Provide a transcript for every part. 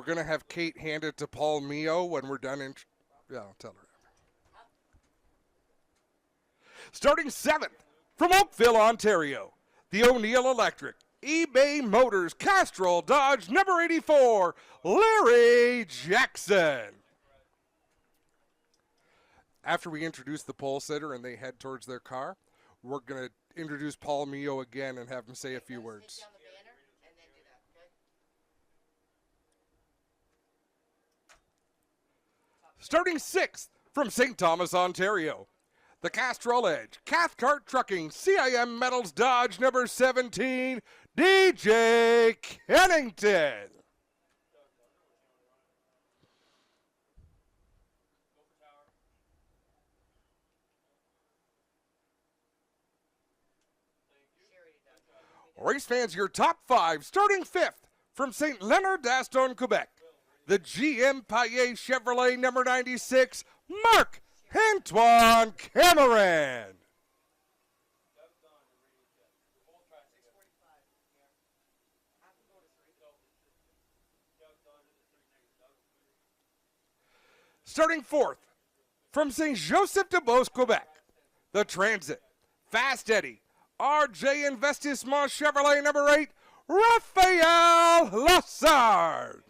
We're going to have Kate hand it to Paul Mio when we're done. Yeah, I'll tell her. Starting 7th from Oakville, Ontario, the O'Neill Electric, eBay Motors, Castrol Dodge, number 84, Larry Jackson. After we introduce the pole sitter and they head towards their car, we're going to introduce Paul Mio again and have him say a few words. Starting 6th from St. Thomas, Ontario, the Castrol Edge, Cathcart Trucking, CIM Metals Dodge, number 17, DJ Kennington. Race fans, your top 5, starting 5th from St. Leonard d'Aston, Quebec, the GM Paillet Chevrolet number 96, Mark Antoine Cameron. Starting 4th from St. Joseph de Beauce, Quebec, the Transit, Fast Eddie, RJ Investissement Chevrolet number 8, Raphael Lassard.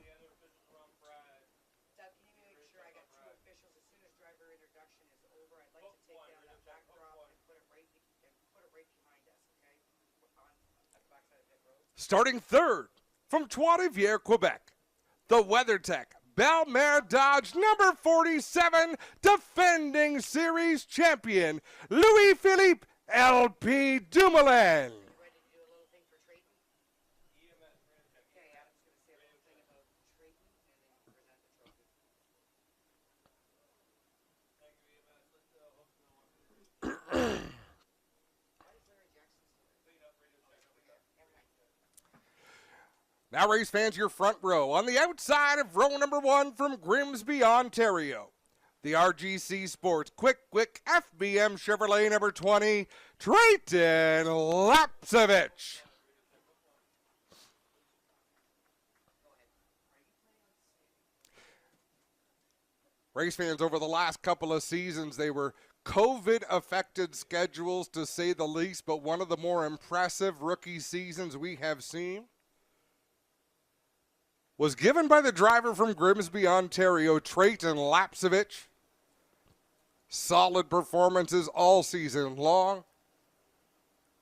Starting 3rd from Trois-Rivières, Quebec, the WeatherTech Belle-Mare Dodge number 47, defending series champion, Louis-Philippe LP Dumoulin. Now, race fans, your front row. On the outside of row number 1 from Grimsby, Ontario, the RGC Sports Quick FBM Chevrolet number 20, Trayton Lapsevich. Race fans, over the last couple of seasons, they were COVID-affected schedules, to say the least, but one of the more impressive rookie seasons we have seen was given by the driver from Grimsby, Ontario, Trayton Lapsevich. Solid performances all season long.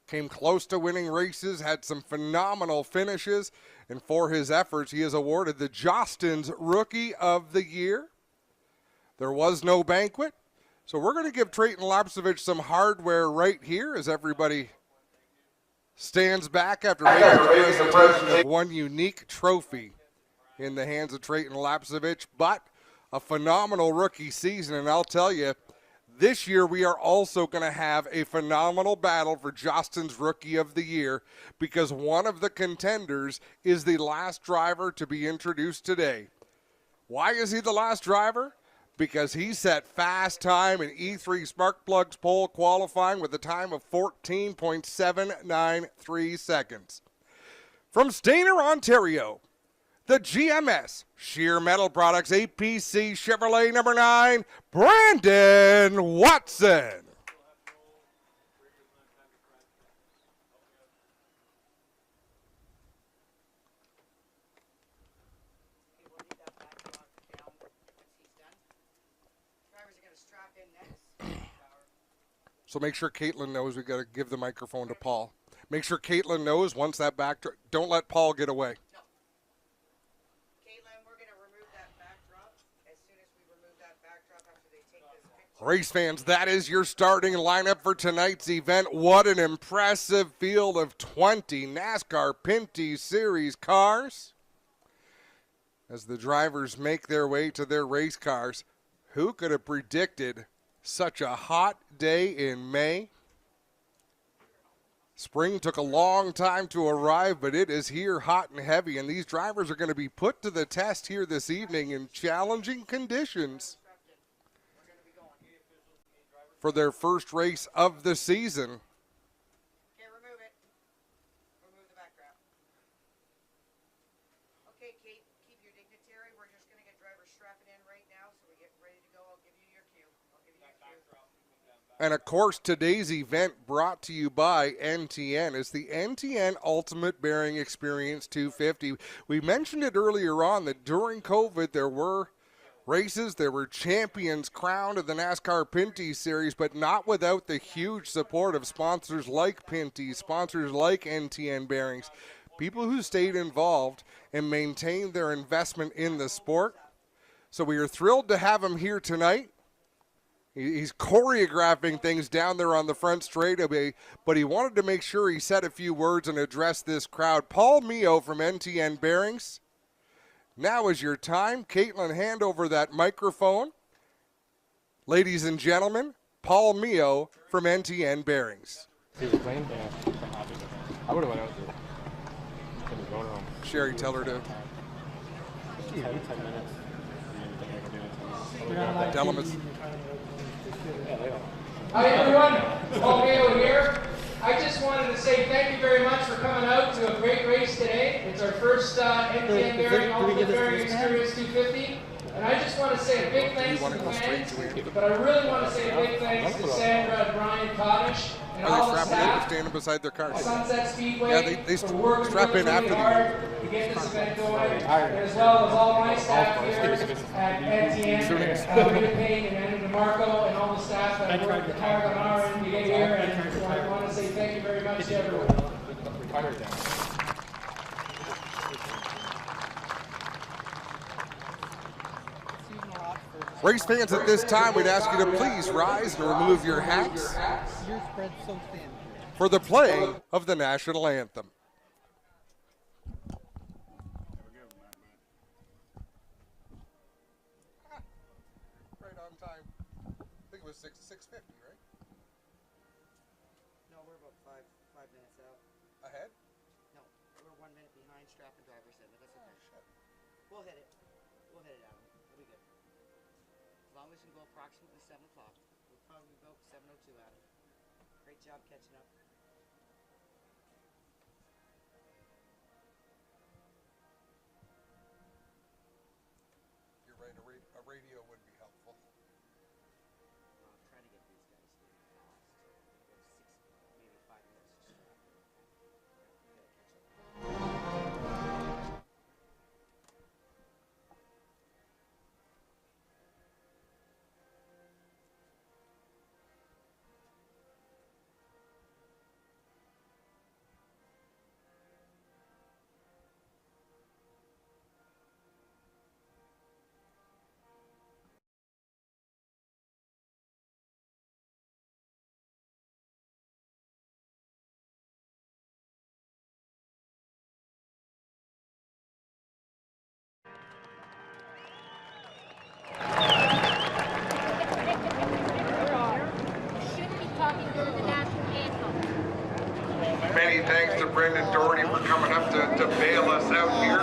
Came close to winning races, had some phenomenal finishes, and for his efforts, he is awarded the Jostens Rookie of the Year. There was no banquet, so we're going to give Trayton Lapsevich some hardware right here as everybody stands back after making the presentation of one unique trophy in the hands of Trayton Lapsevich, but a phenomenal rookie season. And I'll tell you, this year we are also going to have a phenomenal battle for Jostens Rookie of the Year, because one of the contenders is the last driver to be introduced today. Why is he the last driver? Because he set fast time in E3 Spark Plugs pole qualifying with a time of 14.793 seconds. From Stayner, Ontario, the GMS Sheer Metal Products APC Chevrolet number 9, Brandon Watson. So make sure Caitlin knows we got to give the microphone to Paul. Make sure Caitlin knows once that backdrop. Don't let Paul get away. No. Caitlin, we're going to remove that backdrop as soon as we remove that backdrop after they take this picture. Race fans, that is your starting lineup for tonight's event. What an impressive field of 20 NASCAR Pinty Series cars. As the drivers make their way to their race cars, who could have predicted such a hot day in May? Spring took a long time to arrive, but it is here hot and heavy, and these drivers are going to be put to the test here this evening in challenging conditions for their first race of the season. Okay, remove it. Remove the backdrop. Okay, Kate, keep your dignitary. And of course, today's event brought to you by NTN is the NTN Ultimate Bearing Experience 250. We mentioned it earlier on that during COVID there were races, there were champions crowned in the NASCAR Pinty series, but not without the huge support of sponsors like Pinty, sponsors like NTN Bearings, people who stayed involved and maintained their investment in the sport. So we are thrilled to have him here tonight. He's choreographing things down there on the front straightaway, but he wanted to make sure he said a few words and addressed this crowd. Paul Mio from NTN Bearings. Now is your time. Caitlin, hand over that microphone. Ladies and gentlemen, Paul Mio from NTN Bearings. He was playing? Yeah. I would have went out there. Sherry, tell her to. 10 minutes. Tell him it's. Hi everyone, Paul Mayo here. I just wanted to say thank you very much for coming out to a great race today. It's our first NTN Bearing Ultimate Bearing Experience 250. And I just want to say a big thanks to the fans, but I really want to say a big thanks to Sandra and Brian Cottish and all the staff standing beside their car. at Sunset Speedway. Yeah, they for working strap in really after the hard to get this event going, as well as all my staff here at NTN, Rita Payne and Anna DeMarco, and all the staff that worked hard on our end to get here. And so I want to say thank you very much to everyone. Race fans, at this time, we'd ask you to please rise and remove your hats for the playing of the national anthem. Right on time. I think it was 6:50, right? No, we're about five minutes out. Ahead? No, we're 1 minute behind. Strap and driver said, but that's okay. We'll hit it. We'll hit it out. It'll be good. As long as we can go approximately 7 o'clock. We'll probably go 7:02 out of it. Great job catching up. You're right, a radio would be helpful. I'll try to get these guys here fast. Maybe 5 minutes to strap. Many thanks to Brendan Doherty for coming up to bail us out here.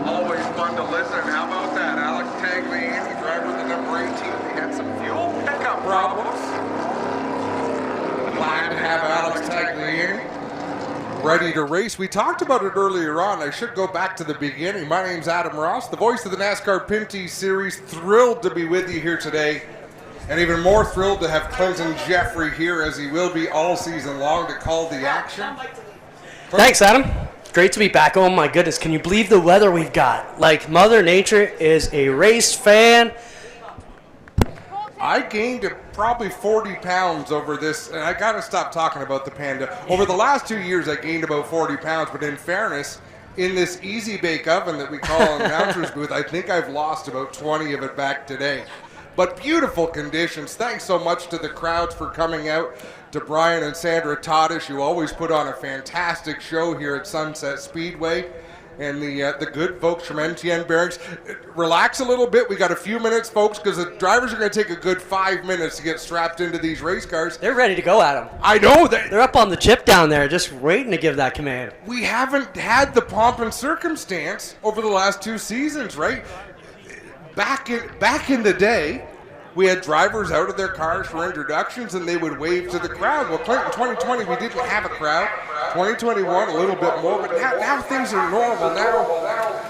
Always fun to listen. How about that? Alex Tagliani, driver of the number 18. They had some fuel pickup problems. Glad to have Alex Tagliani ready to race. We talked about it earlier on. I should go back to the beginning. My name's Adam Ross, the voice of the NASCAR Pinty Series. Thrilled to be with you here today. And even more thrilled to have Clinton Jeffrey here, as he will be all season long, to call the action. Thanks, Adam. Great to be back. Oh my goodness, can you believe the weather we've got? Like, Mother Nature is a race fan. I gained probably 40 pounds over this, and I got to stop talking about the Panda. Over the last 2 years, I gained about 40 pounds, but in fairness, in this easy bake oven that we call an announcer's booth, I think I've lost about 20 of it back today. But beautiful conditions. Thanks so much to the crowds for coming out, to Brian and Sandra Todish, who always put on a fantastic show here at Sunset Speedway, and the good folks from NTN Bearings. Relax a little bit. We got a few minutes, folks, because the drivers are going to take a good 5 minutes to get strapped into these race cars. They're ready to go, Adam. I know. They're up on the chip down there, just waiting to give that command. We haven't had the pomp and circumstance over the last 2 seasons, right? Back in the day, we had drivers out of their cars for introductions, and they would wave to the crowd. Well, Clinton, 2020, we didn't have a crowd. 2021, a little bit more, but now things are normal now.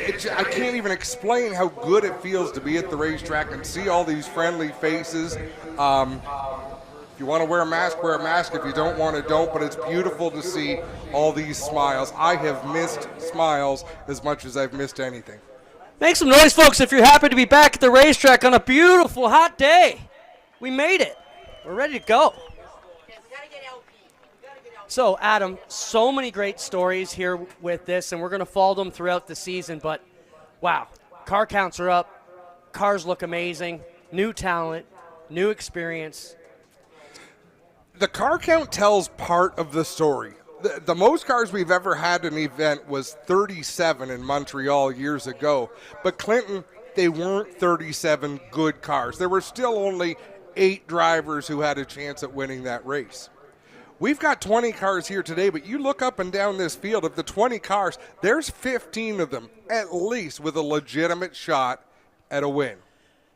I can't even explain how good it feels to be at the racetrack and see all these friendly faces. If you want to wear a mask, wear a mask. If you don't want to, don't. But it's beautiful to see all these smiles. I have missed smiles as much as I've missed anything. Make some noise, folks, if you're happy to be back at the racetrack on a beautiful, hot day. We made it. We're ready to go. So, Adam, so many great stories here with this, and we're going to follow them throughout the season. But, wow, car counts are up. Cars look amazing. New talent, new experience. The car count tells part of the story. The most cars we've ever had in an event was 37 in Montreal years ago. But Clinton, they weren't 37 good cars. There were still only 8 drivers who had a chance at winning that race. We've got 20 cars here today, but you look up and down this field, of the 20 cars, there's 15 of them, at least, with a legitimate shot at a win.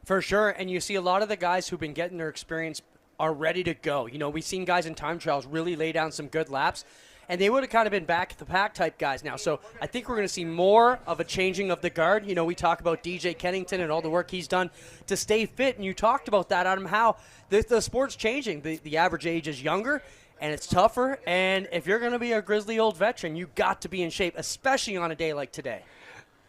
For sure, and you see a lot of the guys who've been getting their experience are ready to go. You know, we've seen guys in time trials really lay down some good laps, and they would have kind of been back at the pack type guys now. So I think we're going to see more of a changing of the guard. You know, we talk about DJ Kennington and all the work he's done to stay fit, and you talked about that, Adam, how the sport's changing. The average age is younger, and it's tougher, and if you're going to be a grizzly old veteran, you got to be in shape, especially on a day like today.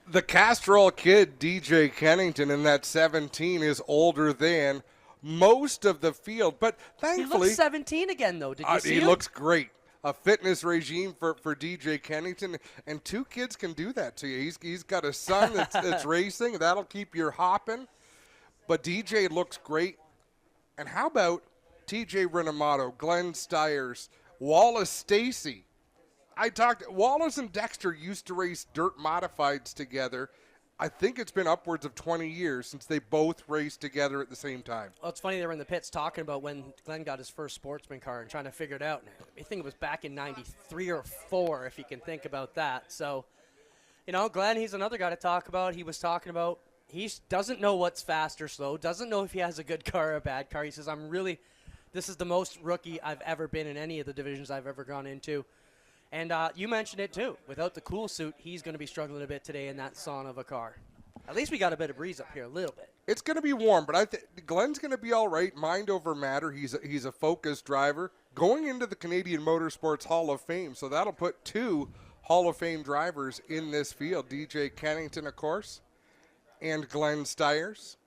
The Castrol kid, DJ Kennington, in that 17 is older than most of the field, but thankfully... He looks 17 again, though. Did you see He him? looks great. A fitness regime for DJ Kennington, and 2 kids can do that to you. He's got a son that's racing. That'll keep you hopping. But DJ looks great. And how about TJ Renamato, Glenn Stiers, Wallace Stacy? Wallace and Dexter used to race dirt modifieds together. I think it's been upwards of 20 years since they both raced together at the same time. Well, it's funny they were in the pits talking about when Glenn got his first sportsman car and trying to figure it out. I think it was back in 93 or 4, if you can think about that. So, you know, Glenn, he's another guy to talk about. He was talking about he doesn't know what's fast or slow, doesn't know if he has a good car or a bad car. He says, this is the most rookie I've ever been in any of the divisions I've ever gone into. And you mentioned it, too. Without the cool suit, he's going to be struggling a bit today in that sauna of a car. At least we got a bit of breeze up here, a little bit. It's going to be warm, but I think Glenn's going to be all right. Mind over matter. He's a focused driver. Going into the Canadian Motorsports Hall of Fame, so that'll put 2 Hall of Fame drivers in this field. DJ Kennington, of course, and Glenn Stiers.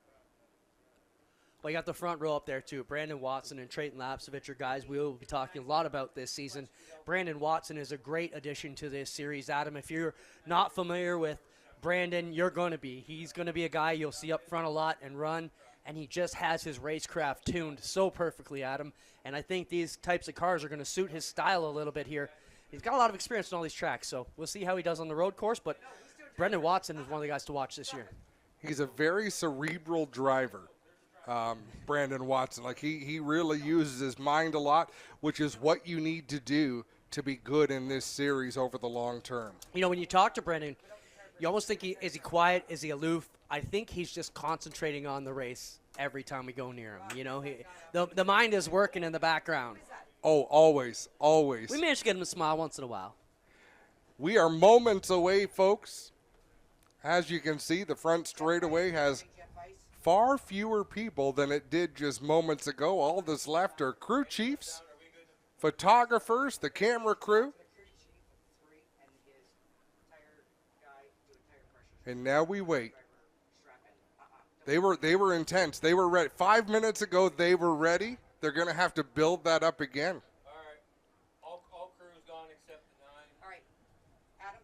Well, you got the front row up there, too. Brandon Watson and Trayton Lapsevich are guys we will be talking a lot about this season. Brandon Watson is a great addition to this series. Adam, if you're not familiar with Brandon, you're going to be. He's going to be a guy you'll see up front a lot and run, and he just has his racecraft tuned so perfectly, Adam. And I think these types of cars are going to suit his style a little bit here. He's got a lot of experience on all these tracks, so we'll see how he does on the road course. But Brandon Watson is one of the guys to watch this year. He's a very cerebral driver. Brandon Watson, like he really uses his mind a lot, which is what you need to do to be good in this series over the long term. You know, when you talk to Brandon, you almost think, is he quiet? Is he aloof? I think he's just concentrating on the race every time we go near him. You know, the mind is working in the background. Oh, always, always. We manage to get him to smile once in a while. We are moments away, folks. As you can see, the front straightaway has far fewer people than it did just moments ago. All that's left are crew chiefs, photographers, the camera crew. And now we wait. They were intense. They were ready. 5 minutes ago, they were ready. They're going to have to build that up again. All right. All crews gone except the 9. All right. Adam?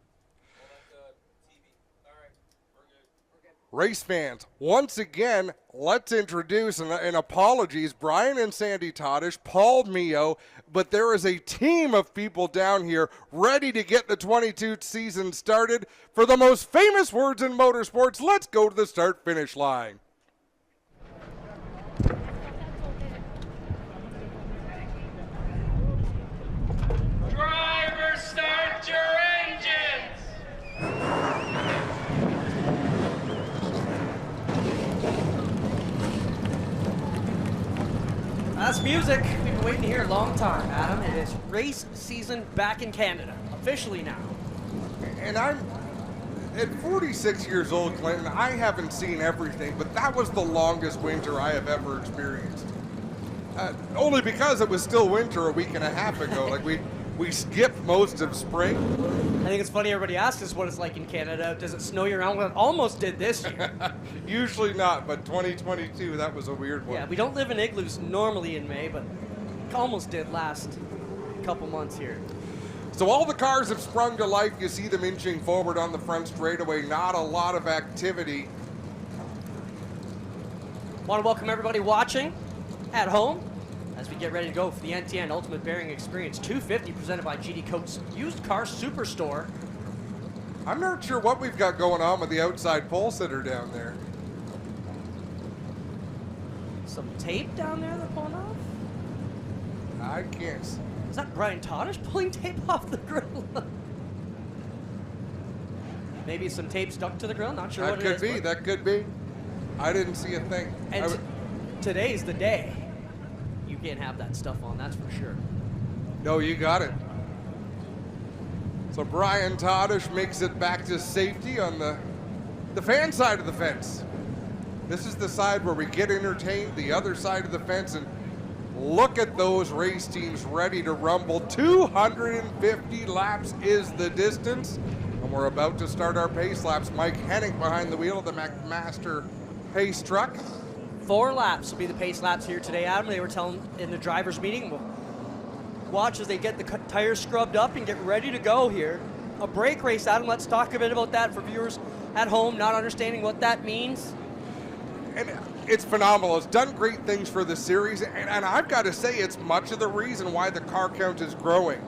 Well, that's TV. All right. We're good. Race fans, once again, let's introduce, and apologies, Brian and Sandy Todish, Paul Mio, but there is a team of people down here ready to get the 22 season started. For the most famous words in motorsports, let's go to the start-finish line. Driver, start your engines! That's music we've been waiting to hear a long time, Adam. It is race season back in Canada, officially now. And At 46 years old, Clinton, I haven't seen everything, but that was the longest winter I have ever experienced. Only because it was still winter a week and a half ago. Like we skipped most of spring. I think it's funny everybody asks us what it's like in Canada. Does it snow year round? Well, it almost did this year. Usually not, but 2022, that was a weird one. Yeah, we don't live in igloos normally in May, but it almost did last couple months here. So all the cars have sprung to life. You see them inching forward on the front straightaway. Not a lot of activity. Want to welcome everybody watching at home as we get ready to go for the NTN Ultimate Bearing Experience 250 presented by GD Coats Used Car Superstore. I'm not sure what we've got going on with the outside pole sitter down there. Some tape down there they're pulling off? I can't. Is that Brian Todish pulling tape off the grill? Maybe some tape stuck to the grill, not sure That what it could is. be, that could be. I didn't see a thing. And today's the day. You can't have that stuff on, that's for sure. No, you got it. So Brian Todish makes it back to safety on the fan side of the fence. This is the side where we get entertained, the other side of the fence, and look at those race teams ready to rumble. 250 laps is the distance, and we're about to start our pace laps. Mike Hennig behind the wheel of the McMaster pace truck. 4 laps will be the pace laps here today, Adam. They were telling in the driver's meeting, we'll watch as they get the tires scrubbed up and get ready to go here. A brake race, Adam. Let's talk a bit about that for viewers at home not understanding what that means. And it's phenomenal. It's done great things for the series, and I've got to say it's much of the reason why the car count is growing.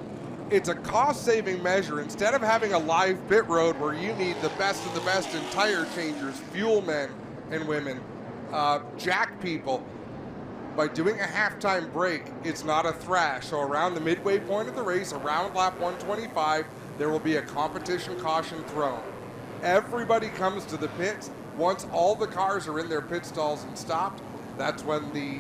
It's a cost-saving measure. Instead of having a live pit road where you need the best of the best in tire changers, fuel men and women, jack people, by doing a halftime break, it's not a thrash. So around the midway point of the race, around lap 125, there will be a competition caution thrown. Everybody comes to the pits. Once all the cars are in their pit stalls and stopped, that's when the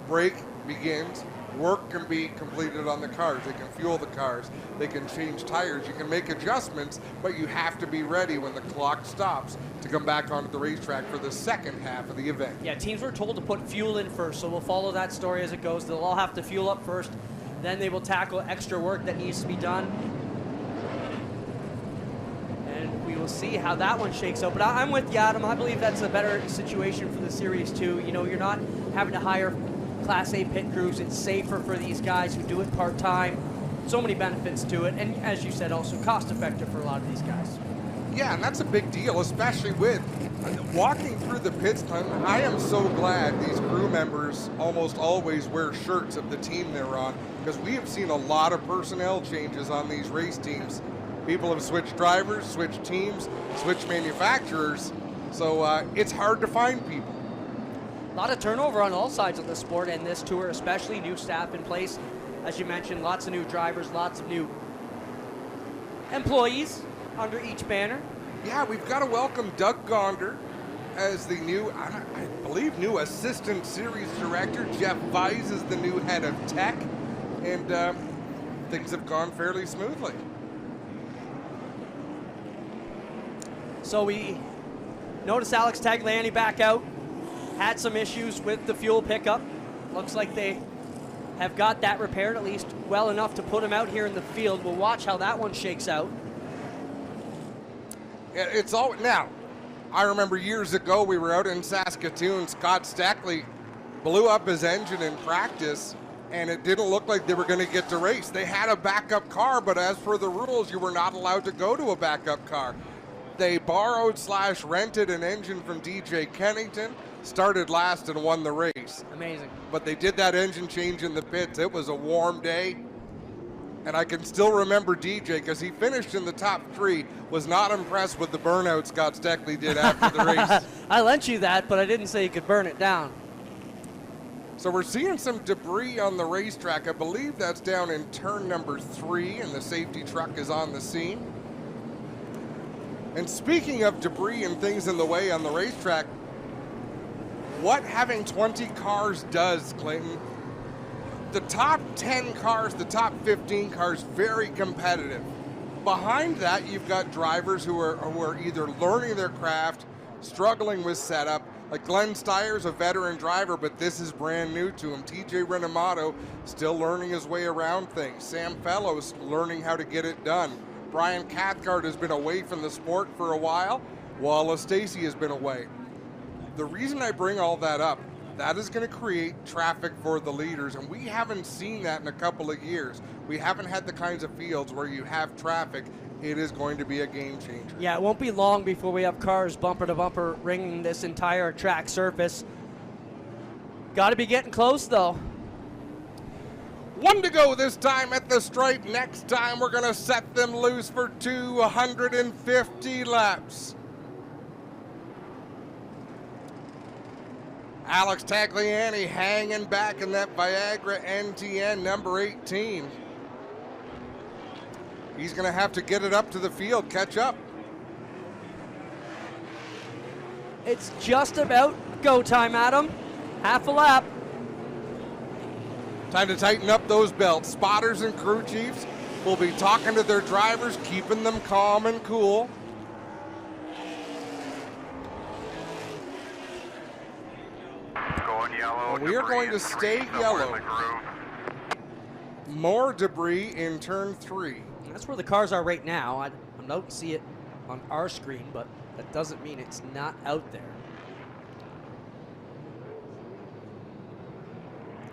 break begins. Work can be completed on the cars. They can fuel the cars. They can change tires. You can make adjustments, but you have to be ready when the clock stops to come back onto the racetrack for the second half of the event. Yeah, teams were told to put fuel in first, so we'll follow that story as it goes. They'll all have to fuel up first, then they will tackle extra work that needs to be done. And we will see how that one shakes out. But I'm with you, Adam. I believe that's a better situation for the Series 2. You know, you're not having to hire Class A pit crews. It's safer for these guys who do it part-time. So many benefits to it. And as you said, also cost-effective for a lot of these guys. Yeah, and that's a big deal, especially with walking through the pits. I am so glad these crew members almost always wear shirts of the team they're on, because we have seen a lot of personnel changes on these race teams. People have switched drivers, switched teams, switched manufacturers, so it's hard to find people. A lot of turnover on all sides of the sport, and this tour especially, new staff in place. As you mentioned, lots of new drivers, lots of new employees under each banner. Yeah, we've got to welcome Doug Gonder as the new, I believe, new assistant series director. Jeff Weiss is the new head of tech, and things have gone fairly smoothly. So we notice Alex Tagliani back out. Had some issues with the fuel pickup. Looks like they have got that repaired, at least well enough to put him out here in the field. We'll watch how that one shakes out. It's all now. I remember years ago we were out in Saskatoon. Scott Stackley blew up his engine in practice, and it didn't look like they were going to get to race. They had a backup car, but as per the rules, you were not allowed to go to a backup car. They borrowed/rented an engine from DJ Kennington, started last and won the race. Amazing. But they did that engine change in the pits. It was a warm day. And I can still remember DJ, because he finished in the top 3, was not impressed with the burnout Scott Steckley did after the race. I lent you that, but I didn't say you could burn it down. So we're seeing some debris on the racetrack. I believe that's down in turn number 3, and the safety truck is on the scene. And speaking of debris and things in the way on the racetrack, what having 20 cars does, Clayton, the top 10 cars, the top 15 cars, very competitive. behind that, you've got drivers who are either learning their craft, struggling with setup. Like Glenn Steyer's a veteran driver, but this is brand new to him. TJ Renamato still learning his way around things. Sam Fellows learning how to get it done. Brian Cathcart has been away from the sport for a while. Wallace Stacy has been away. The reason I bring all that up, that is going to create traffic for the leaders, and we haven't seen that in a couple of years. We haven't had the kinds of fields where you have traffic. It is going to be a game changer. Yeah, it won't be long before we have cars bumper to bumper ringing this entire track surface. Got to be getting close, though. 1 to go this time at the stripe. Next time we're going to set them loose for 250 laps. Alex Tagliani hanging back in that Viagra NTN number 18. He's going to have to get it up to the field, catch up. It's just about go time, Adam. Half a lap. Time to tighten up those belts. Spotters and crew chiefs will be talking to their drivers, keeping them calm and cool. Going yellow. We are going to stay yellow. More debris in turn 3. That's where the cars are right now. I don't see it on our screen, but that doesn't mean it's not out there.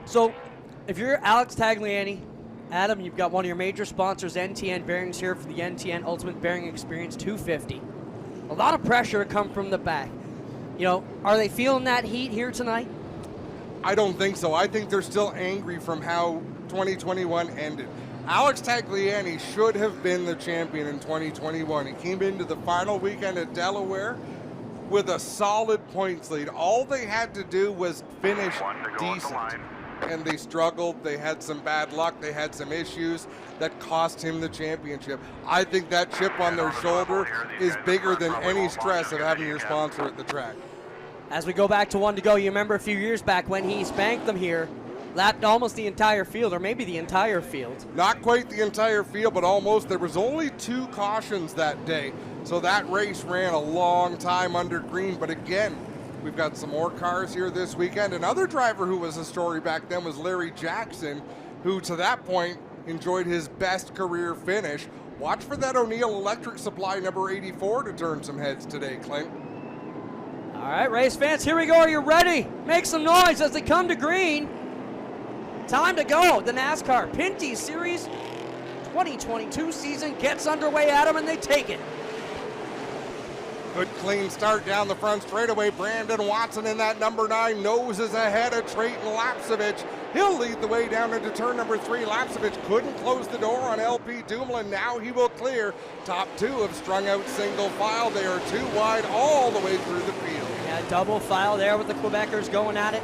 So, if you're Alex Tagliani, Adam, you've got one of your major sponsors, NTN Bearings, here for the NTN Ultimate Bearing Experience 250. A lot of pressure to come from the back. You know, are they feeling that heat here tonight? I don't think so. I think they're still angry from how 2021 ended. Alex Tagliani should have been the champion in 2021. He came into the final weekend at Delaware with a solid points lead. All they had to do was finish decent. And they struggled. They had some bad luck. They had some issues that cost him the championship. I think that chip on their shoulder is bigger than any stress of having your sponsor at the track. As we go back to 1 to go, you remember a few years back when he spanked them here, lapped almost the entire field, or maybe the entire field. Not quite the entire field, but almost. There was only 2 cautions that day, so that race ran a long time under green. But again, we've got some more cars here this weekend. Another driver who was a story back then was Larry Jackson, who to that point enjoyed his best career finish. Watch for that O'Neill Electric Supply number 84 to turn some heads today, Clint. All right, race fans, here we go. Are you ready? Make some noise as they come to green. Time to go. The NASCAR Pinty Series 2022 season gets underway, Adam, and they take it. Good clean start down the front straightaway. Brandon Watson in that number 9 noses ahead of Trayton Lapsevich. He'll lead the way down into turn number 3. Lapsevich couldn't close the door on LP Dumoulin. Now he will clear. Top 2 have strung out single file. They are 2 wide all the way through the field. Yeah, double file there with the Quebecers going at it.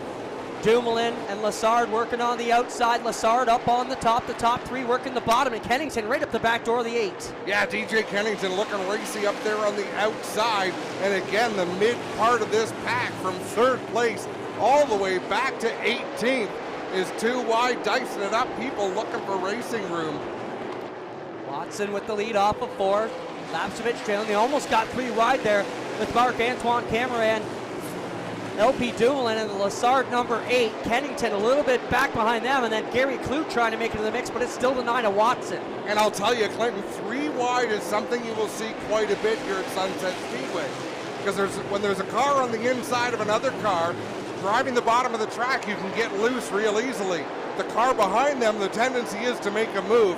Dumoulin and Lassard working on the outside. Lassard up on the top 3 working the bottom, and Kennington right up the back door of the 8. Yeah, DJ Kennington looking racy up there on the outside. And again, the mid part of this pack from 3rd place all the way back to 18th is 2 wide, dicing it up. People looking for racing room. Watson with the lead off of 4. Lapsevich trailing. They almost got 3 wide there with Marc-Antoine Cameron, LP Dumoulin, and the Lassard number 8. Kennington a little bit back behind them, and then Gary Clute trying to make it to the mix, but it's still the 9 of Watson. And I'll tell you, Clinton, 3 wide is something you will see quite a bit here at Sunset Speedway. Because when there's a car on the inside of another car driving the bottom of the track, you can get loose real easily. The car behind them, the tendency is to make a move.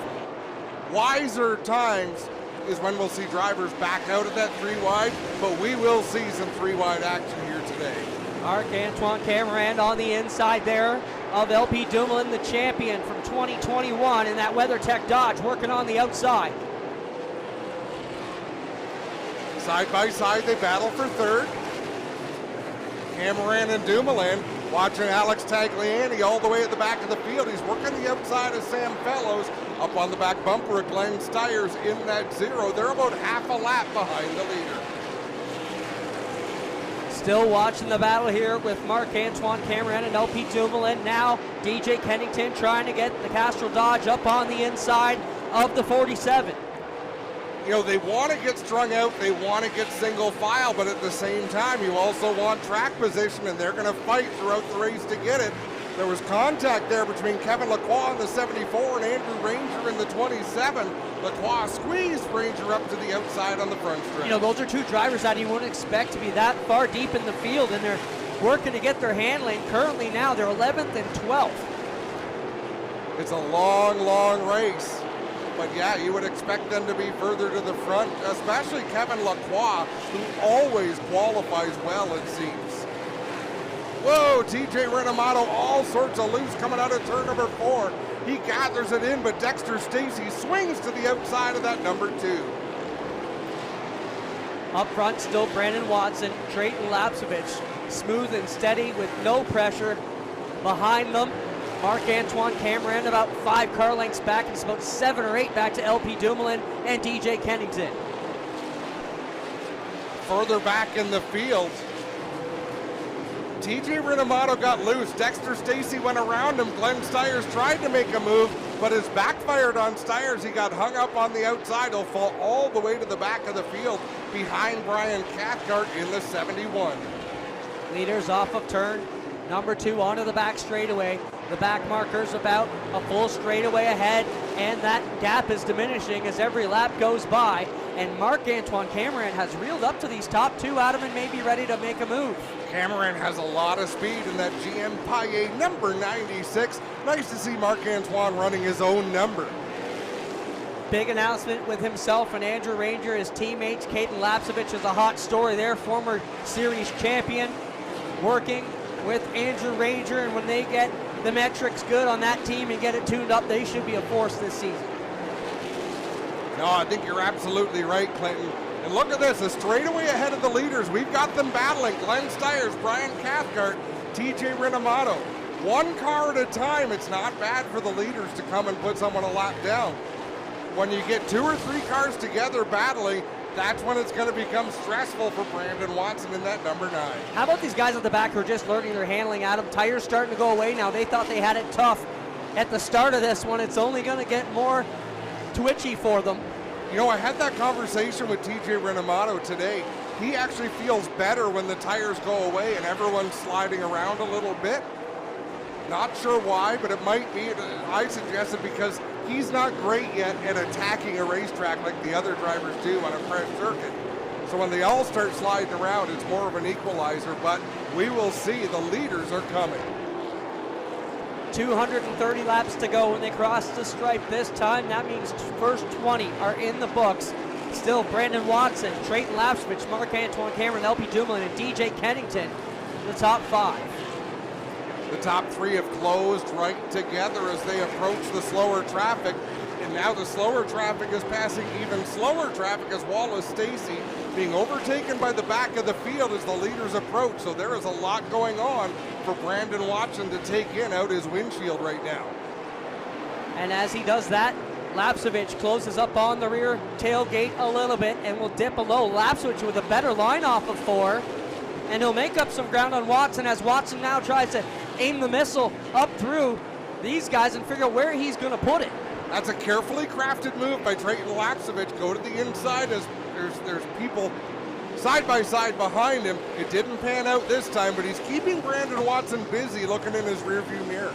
Wiser times is when we'll see drivers back out of that 3 wide, but we will see some 3 wide action here today. Marc-Antoine Cameron on the inside there of LP Dumoulin, the champion from 2021 in that WeatherTech Dodge, working on the outside. Side by side, they battle for 3rd. Cameron and Dumoulin watching Alex Tagliani all the way at the back of the field. He's working the outside of Sam Fellows. Up on the back bumper of Glenn Steyer's in that 0. They're about half a lap behind the leader. Still watching the battle here with Marc-Antoine Cameron and LP Dumoulin. Now DJ Kennington trying to get the Castrol Dodge up on the inside of the 47. you know, they want to get strung out, they want to get single file, but at the same time, you also want track position, and they're going to fight throughout the race to get it. There was contact there between Kevin Lacroix in the 74 and Andrew Ranger in the 27. Lacroix squeezed Ranger up to the outside on the front stretch. You know, those are two drivers that you wouldn't expect to be that far deep in the field, and they're working to get their handling. Currently now, they're 11th and 12th. It's a long, long race. But yeah, you would expect them to be further to the front, especially Kevin Lacroix, who always qualifies well, it seems. Whoa, TJ Renamato, all sorts of loose coming out of turn number 4. He gathers it in, but Dexter Stacy swings to the outside of that number 2. Up front, still Brandon Watson, Trayton Lapsevich, smooth and steady with no pressure. Behind them, Marc-Antoine Cameron about 5 car lengths back. It's about 7 or 8 back to LP Dumoulin and DJ Kennington. Further back in the field, TJ Renamato got loose. Dexter Stacy went around him. Glenn Stiers tried to make a move, but has backfired on Stiers. He got hung up on the outside. He'll fall all the way to the back of the field behind Brian Cathcart in the 71. Leaders off of turn number 2 onto the back straightaway. The back marker's about a full straightaway ahead, and that gap is diminishing as every lap goes by. And Marc-Antoine Cameron has reeled up to these top 2, Adam, and may be ready to make a move. Cameron has a lot of speed in that GM Paillet number 96. Nice to see Marc-Antoine running his own number. Big announcement with himself and Andrew Ranger, his teammates. Caden Lapsevich is a hot story there, former series champion, working with Andrew Ranger, and when they get the metrics good on that team and get it tuned up, they should be a force this season. No, I think you're absolutely right, Clinton. And look at this, a straightaway ahead of the leaders. We've got them battling. Glenn Stiers, Brian Cathcart, TJ Renamato. One car at a time. It's not bad for the leaders to come and put someone a lap down. When you get 2 or 3 cars together battling, that's when it's going to become stressful for Brandon Watson in that number 9. How about these guys at the back who are just learning their handling, Adam? Tires starting to go away now. They thought they had it tough at the start of this one. It's only going to get more twitchy for them. You know, I had that conversation with TJ Renamato today. He actually feels better when the tires go away and everyone's sliding around a little bit. Not sure why, but it might be, I suggested, because he's not great yet at attacking a racetrack like the other drivers do on a fresh circuit. So when they all start sliding around, it's more of an equalizer, but we will see. The leaders are coming. 230 laps to go when they cross the stripe this time. That means first 20 are in the books. Still Brandon Watson, Trayton Lapsevich, Marc-Antoine Cameron, LP Dumoulin, and DJ Kennington in the top 5. The top 3 have closed right together as they approach the slower traffic. And now the slower traffic is passing even slower traffic as Wallace Stacy being overtaken by the back of the field as the leaders approach. So there is a lot going on for Brandon Watson to take in out his windshield right now. And as he does that, Lapsevich closes up on the rear tailgate a little bit and will dip below. Lapsevich with a better line off of 4. And he'll make up some ground on Watson as Watson now tries to aim the missile up through these guys and figure out where he's going to put it. That's a carefully crafted move by Trayton Lapsevich. Go to the inside as there's people side by side behind him. It didn't pan out this time, but he's keeping Brandon Watson busy looking in his rearview mirror.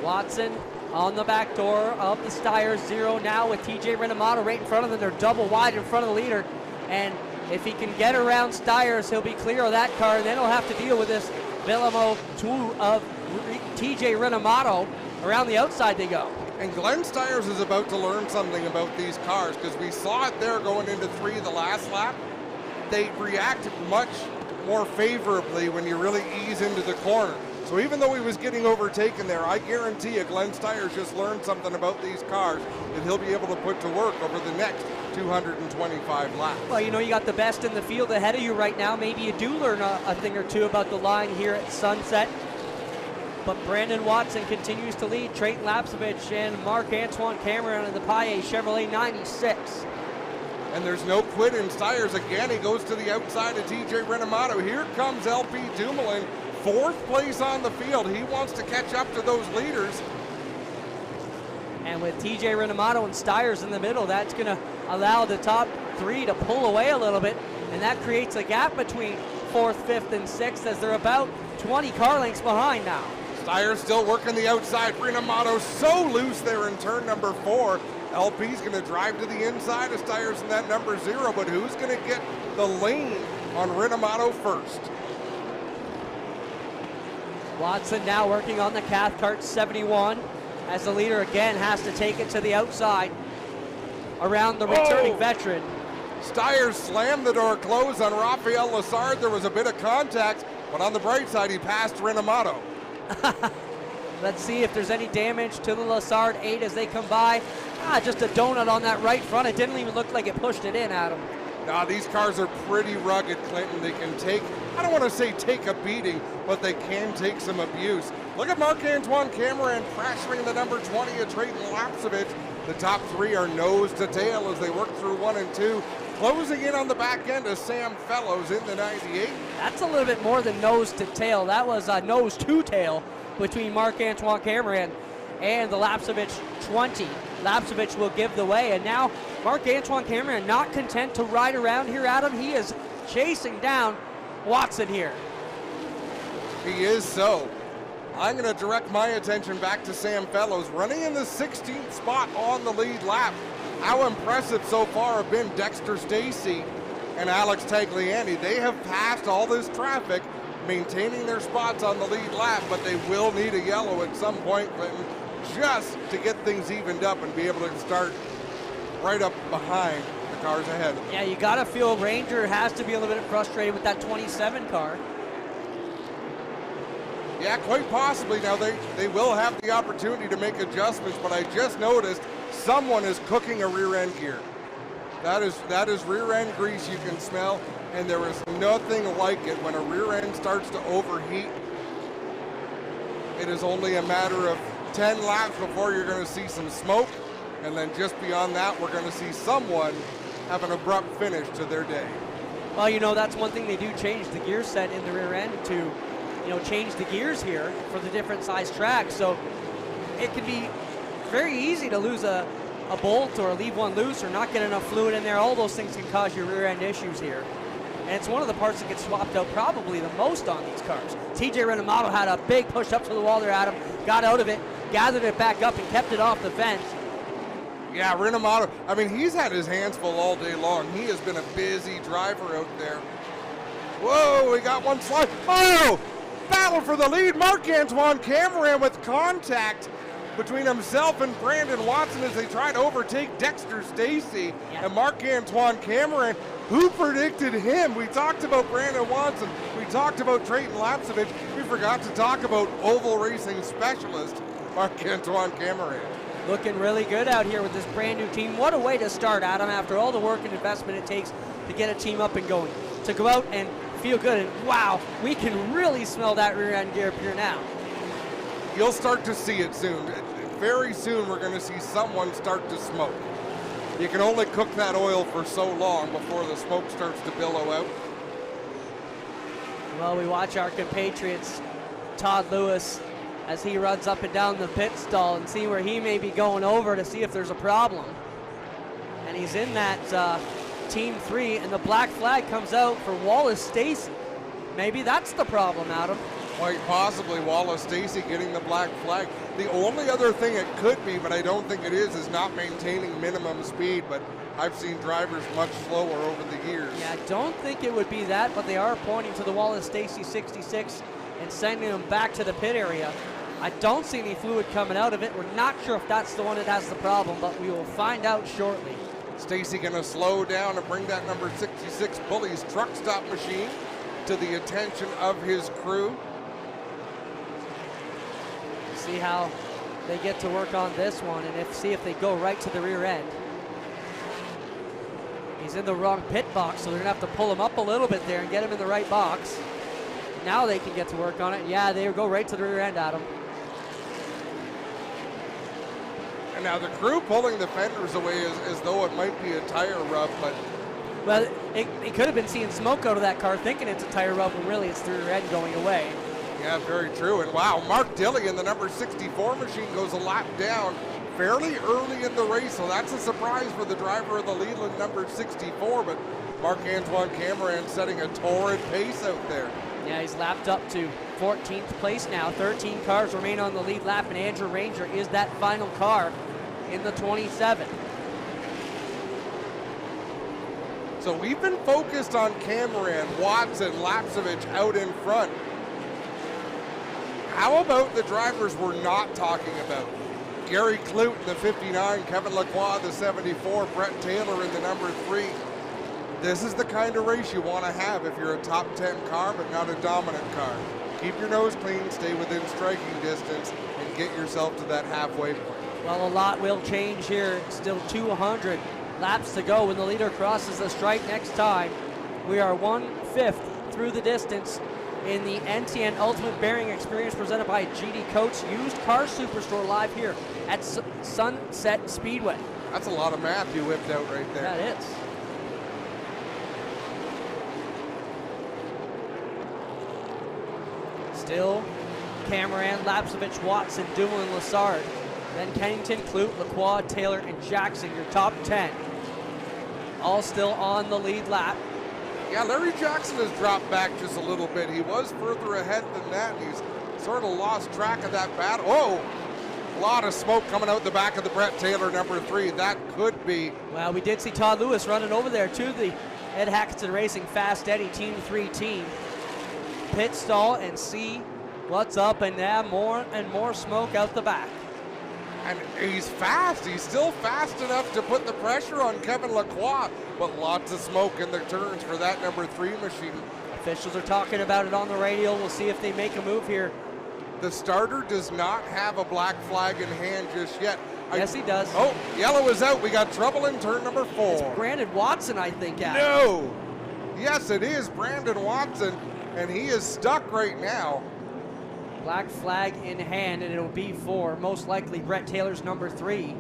Watson on the back door of the Stiers 0 now with TJ Renamato right in front of them. They're double wide in front of the leader. And if he can get around Stiers, he'll be clear of that car. And then he'll have to deal with this Belamo 2 of TJ Renamato. Around the outside they go. And Glenn Stiers is about to learn something about these cars, because we saw it there going into 3 the last lap. They react much more favorably when you really ease into the corner. So even though he was getting overtaken there, I guarantee you Glenn Stiers just learned something about these cars that he'll be able to put to work over the next 225 laps. Well, you know, you got the best in the field ahead of you right now. Maybe you do learn a thing or two about the line here at Sunset. But Brandon Watson continues to lead. Trayton Lapsevich and Marc-Antoine Cameron in the Paillet Chevrolet 96. And there's no quit in Stiers. Again, he goes to the outside of TJ Renamato. Here comes LP Dumoulin, 4th place on the field. He wants to catch up to those leaders. And with TJ Renamato and Stiers in the middle, that's going to allow the top three to pull away a little bit, and that creates a gap between 4th, 5th, and 6th as they're about 20 car lengths behind now. Steyer still working the outside. Rinamato so loose there in turn number 4. LP's going to drive to the inside of Steyer's in that number 0, but who's going to get the lane on Rinamato first? Watson now working on the Cathcart 71 as the leader again has to take it to the outside around the returning veteran. Steyer slammed the door closed on Rafael Lassard. There was a bit of contact, but on the bright side, he passed Rinamato. Let's see if there's any damage to the Lassard 8 as they come by. Just a donut on that right front. It didn't even look like it pushed it in, Adam. Now, these cars are pretty rugged, Clinton. They can take, I don't want to say take a beating, but they can take some abuse. Look at Marc-Antoine Cameron pressuring the number 20 of Trayton Lapsevich. The top 3 are nose to tail as they work through 1 and 2. Closing in on the back end is Sam Fellows in the 98. That's a little bit more than nose to tail. That was nose to tail between Marc-Antoine Cameron and the Lapsevich 20. Lapsevich will give the way, and now Marc-Antoine Cameron not content to ride around here, Adam. He is chasing down Watson here. He is so. I'm going to direct my attention back to Sam Fellows, running in the 16th spot on the lead lap. How impressive so far have been Dexter Stacy and Alex Tagliani. They have passed all this traffic, maintaining their spots on the lead lap, but they will need a yellow at some point, Clinton, just to get things evened up and be able to start right up behind the cars ahead. Yeah, you got to feel Ranger has to be a little bit frustrated with that 27 car. Yeah, quite possibly. Now, they will have the opportunity to make adjustments, but I just noticed someone is cooking a rear end gear. That is rear end grease you can smell, and there is nothing like it when a rear end starts to overheat. It is only a matter of 10 laps before you're going to see some smoke, and then just beyond that, we're going to see someone have an abrupt finish to their day. Well, you know, that's one thing they do change the gear set in the rear end to, you know, change the gears here for the different size tracks. So it can be very easy to lose a bolt or leave one loose or not get enough fluid in there. All those things can cause your rear end issues here. And it's one of the parts that gets swapped out probably the most on these cars. TJ Rinamato had a big push up to the wall there, Adam. Got out of it, gathered it back up, and kept it off the fence. Yeah, Rinamato, I mean, he's had his hands full all day long. He has been a busy driver out there. Whoa, we got one slide. Oh, battle for the lead. Marc-Antoine Cameron with contact between himself and Brandon Watson as they try to overtake Dexter Stacy. Yep. And Marc-Antoine Cameron, who predicted him? We talked about Brandon Watson. We talked about Trayton Lapsevich. We forgot to talk about oval racing specialist Marc-Antoine Cameron. Looking really good out here with this brand new team. What a way to start, Adam, after all the work and investment it takes to get a team up and going. To go out and feel good, and wow, we can really smell that rear end gear up here now. You'll start to see it soon. Very soon we're going to see someone start to smoke. You can only cook that oil for so long before the smoke starts to billow out. Well, we watch our compatriots, Todd Lewis, as he runs up and down the pit stall and see where he may be going over to see if there's a problem. And he's in that Team 3, and the black flag comes out for Wallace Stacy. Maybe that's the problem, Adam. Quite possibly Wallace Stacy getting the black flag. The only other thing it could be, but I don't think it is not maintaining minimum speed, but I've seen drivers much slower over the years. Yeah, I don't think it would be that, but they are pointing to the Wallace Stacy 66 and sending him back to the pit area. I don't see any fluid coming out of it. We're not sure if that's the one that has the problem, but we will find out shortly. Stacy going to slow down and bring that number 66 Bullies truck stop machine to the attention of his crew. See how they get to work on this one, and see if they go right to the rear end. He's in the wrong pit box, so they're gonna have to pull him up a little bit there and get him in the right box. Now they can get to work on it. Yeah, they go right to the rear end, Adam. And now the crew pulling the fenders away as though it might be a tire rub, but well, it could have been seeing smoke out of that car thinking it's a tire rub when really it's the rear end going away. yeah, very true. And wow, Mark Dilly in the number 64 machine goes a lap down fairly early in the race, so that's a surprise for the driver of the Leland number 64, but Marc-Antoine Cameron setting a torrid pace out there. Yeah, he's lapped up to 14th place now. 13 cars remain on the lead lap, and Andrew Ranger is that final car in the 27. So we've been focused on Cameron, Watson, Lapsevich out in front. How about the drivers we're not talking about? Gary Clute in the 59, Kevin Lacroix the 74, Brett Taylor in the number 3. This is the kind of race you want to have if you're a top 10 car but not a dominant car. Keep your nose clean, stay within striking distance, and get yourself to that halfway point. Well, a lot will change here. Still 200 laps to go when the leader crosses the stripe next time. We are 1/5 through the distance in the NTN Ultimate Bearing Experience presented by GD Coats Used Car Superstore live here at Sunset Speedway. That's a lot of math you whipped out right there. That is. Still Cameron, Lapsevich, Watson, Dumoulin, Lassard. Then Kennington, Clute, Lacroix, Taylor, and Jackson, your top 10. All still on the lead lap. Yeah, Larry Jackson has dropped back just a little bit. He was further ahead than that, and he's sort of lost track of that battle. Oh, a lot of smoke coming out the back of the Brett Taylor number 3. That could be. Well, we did see Todd Lewis running over there to the Ed Hackett Racing Fast Eddie Team 3 team. Pit stall and see what's up, and now more and more smoke out the back. And he's fast. He's still fast enough to put the pressure on Kevin Lacroix, but lots of smoke in the turns for that number 3 machine. Officials are talking about it on the radio. We'll see if they make a move here. The starter does not have a black flag in hand just yet. Yes, he does. Oh, yellow is out. We got trouble in turn number 4. It's Brandon Watson, I think. Adam. No. Yes, it is Brandon Watson, and he is stuck right now. Black flag in hand, and it'll be for most likely Brett Taylor's number 3.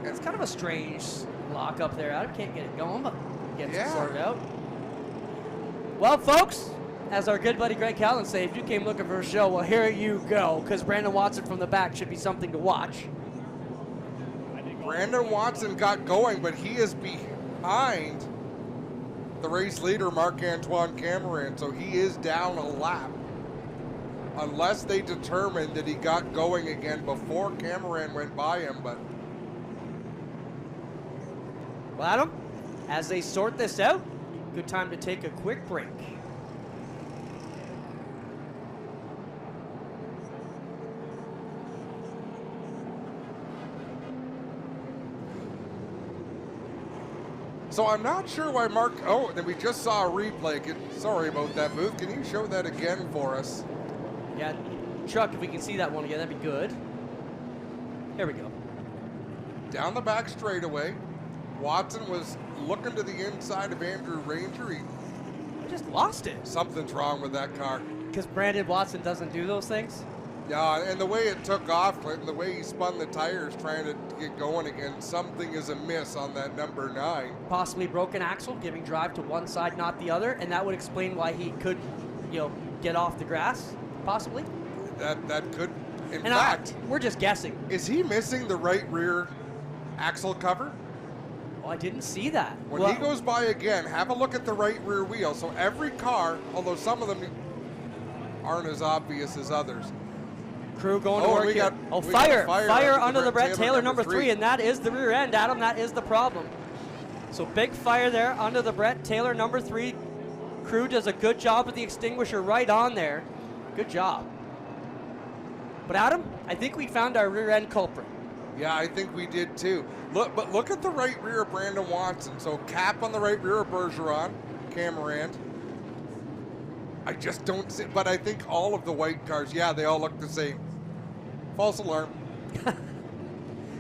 It's kind of a strange lock up there. I can't get it going, but gets it sorted out. Well, folks, as our good buddy Greg Callan say, if you came looking for a show, well, here you go, because Brandon Watson from the back should be something to watch. Brandon Watson got going, but he is behind the race leader, Marc-Antoine Cameron, so he is down a lap. Unless they determined that he got going again before Cameron went by him, but. Well, Adam, as they sort this out, good time to take a quick break. So I'm not sure why oh, then we just saw a replay. Sorry about that, Booth. Can you show that again for us? Yeah, Chuck, if we can see that one again, that'd be good. Here we go. Down the back straightaway. Watson was looking to the inside of Andrew Ranger. I just lost it. Something's wrong with that car. Because Brandon Watson doesn't do those things? Yeah, and the way it took off, Clinton, the way he spun the tires trying to get going again, something is amiss on that number 9. Possibly broken axle, giving drive to one side, not the other, and that would explain why he could, get off the grass. Possibly. That could, in fact. We're just guessing. Is he missing the right rear axle cover? Oh, I didn't see that. When he goes by again, have a look at the right rear wheel. So every car, although some of them aren't as obvious as others. Crew going to work here. Fire under the Brett Taylor number 3, and that is the rear end, Adam. That is the problem. So big fire there under the Brett Taylor number 3. Crew does a good job with the extinguisher right on there. Good job. But Adam, I think we found our rear end culprit. Yeah, I think we did too. Look at the right rear of Brandon Watson. So cap on the right rear of Bergeron, Cameron. I just don't see, but I think all of the white cars, yeah, they all look the same. False alarm.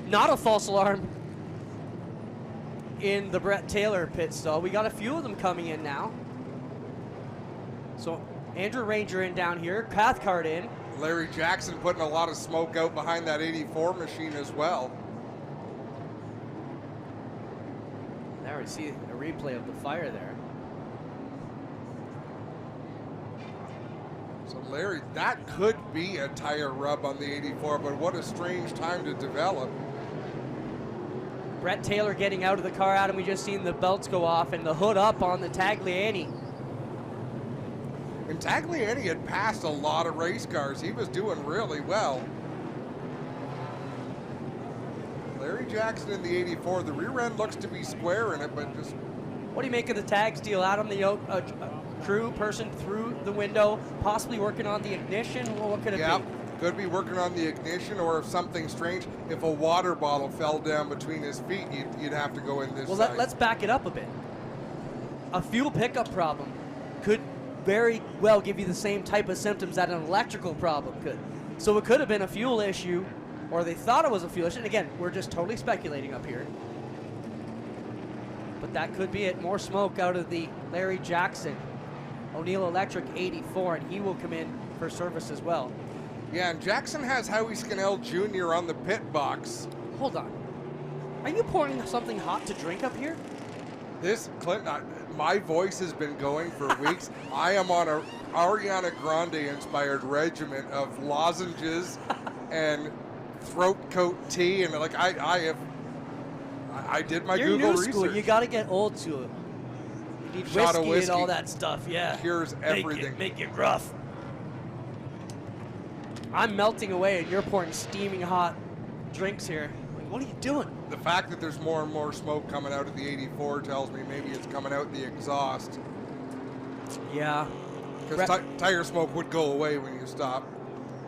Not a false alarm in the Brett Taylor pit stall. We got a few of them coming in now. So Andrew Ranger in down here, Cathcart in. Larry Jackson putting a lot of smoke out behind that 84 machine as well. There we see a replay of the fire there. So Larry, that could be a tire rub on the 84, but what a strange time to develop. Brett Taylor getting out of the car, Adam. We just seen the belts go off and the hood up on the Tagliani. And Tagliani had passed a lot of race cars. He was doing really well. Larry Jackson in the 84. The rear end looks to be square in it, but just... What do you make of the tags deal, Adam? The crew person through the window, possibly working on the ignition. Well, what could it be? Could be working on the ignition, or if something strange, if a water bottle fell down between his feet, you'd have to go in this side. Well, let's back it up a bit. A fuel pickup problem could very well give you the same type of symptoms that an electrical problem could. So it could have been a fuel issue, or they thought it was a fuel issue. And again, we're just totally speculating up here. But that could be it. More smoke out of the Larry Jackson O'Neill Electric 84, and he will come in for service as well. Yeah, and Jackson has Howie Scannell Jr. on the pit box. Hold on. Are you pouring something hot to drink up here? This, Clint, my voice has been going for weeks. I am on a Ariana Grande-inspired regimen of lozenges and throat coat tea, and like I did my You're Google new research. school. You got to get old school. You need Shot of whiskey and all whiskey that stuff. Yeah. cures everything. Make it rough. I'm melting away, and you're pouring steaming hot drinks here. Like, what are you doing? The fact that there's more and more smoke coming out of the 84 tells me maybe it's coming out the exhaust. Yeah. Because tire smoke would go away when you stop.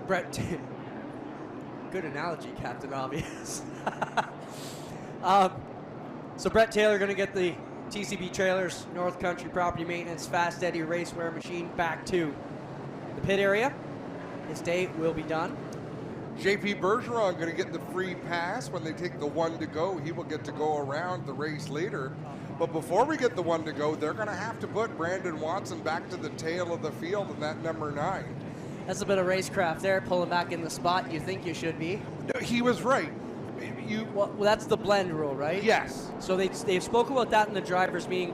Brett, good analogy, Captain Obvious. So Brett Taylor going to get the TCB Trailers North Country Property Maintenance Fast Eddie Racewear machine back to the pit area. His day will be done. JP Bergeron going to get the free pass when they take the one to go. He will get to go around the race leader. But before we get the one to go, they're going to have to put Brandon Watson back to the tail of the field in that number 9. That's a bit of racecraft there, pulling back in the spot you think you should be. No, he was right. Well, that's the blend rule, right? Yes. So they've spoken about that in the drivers' meeting.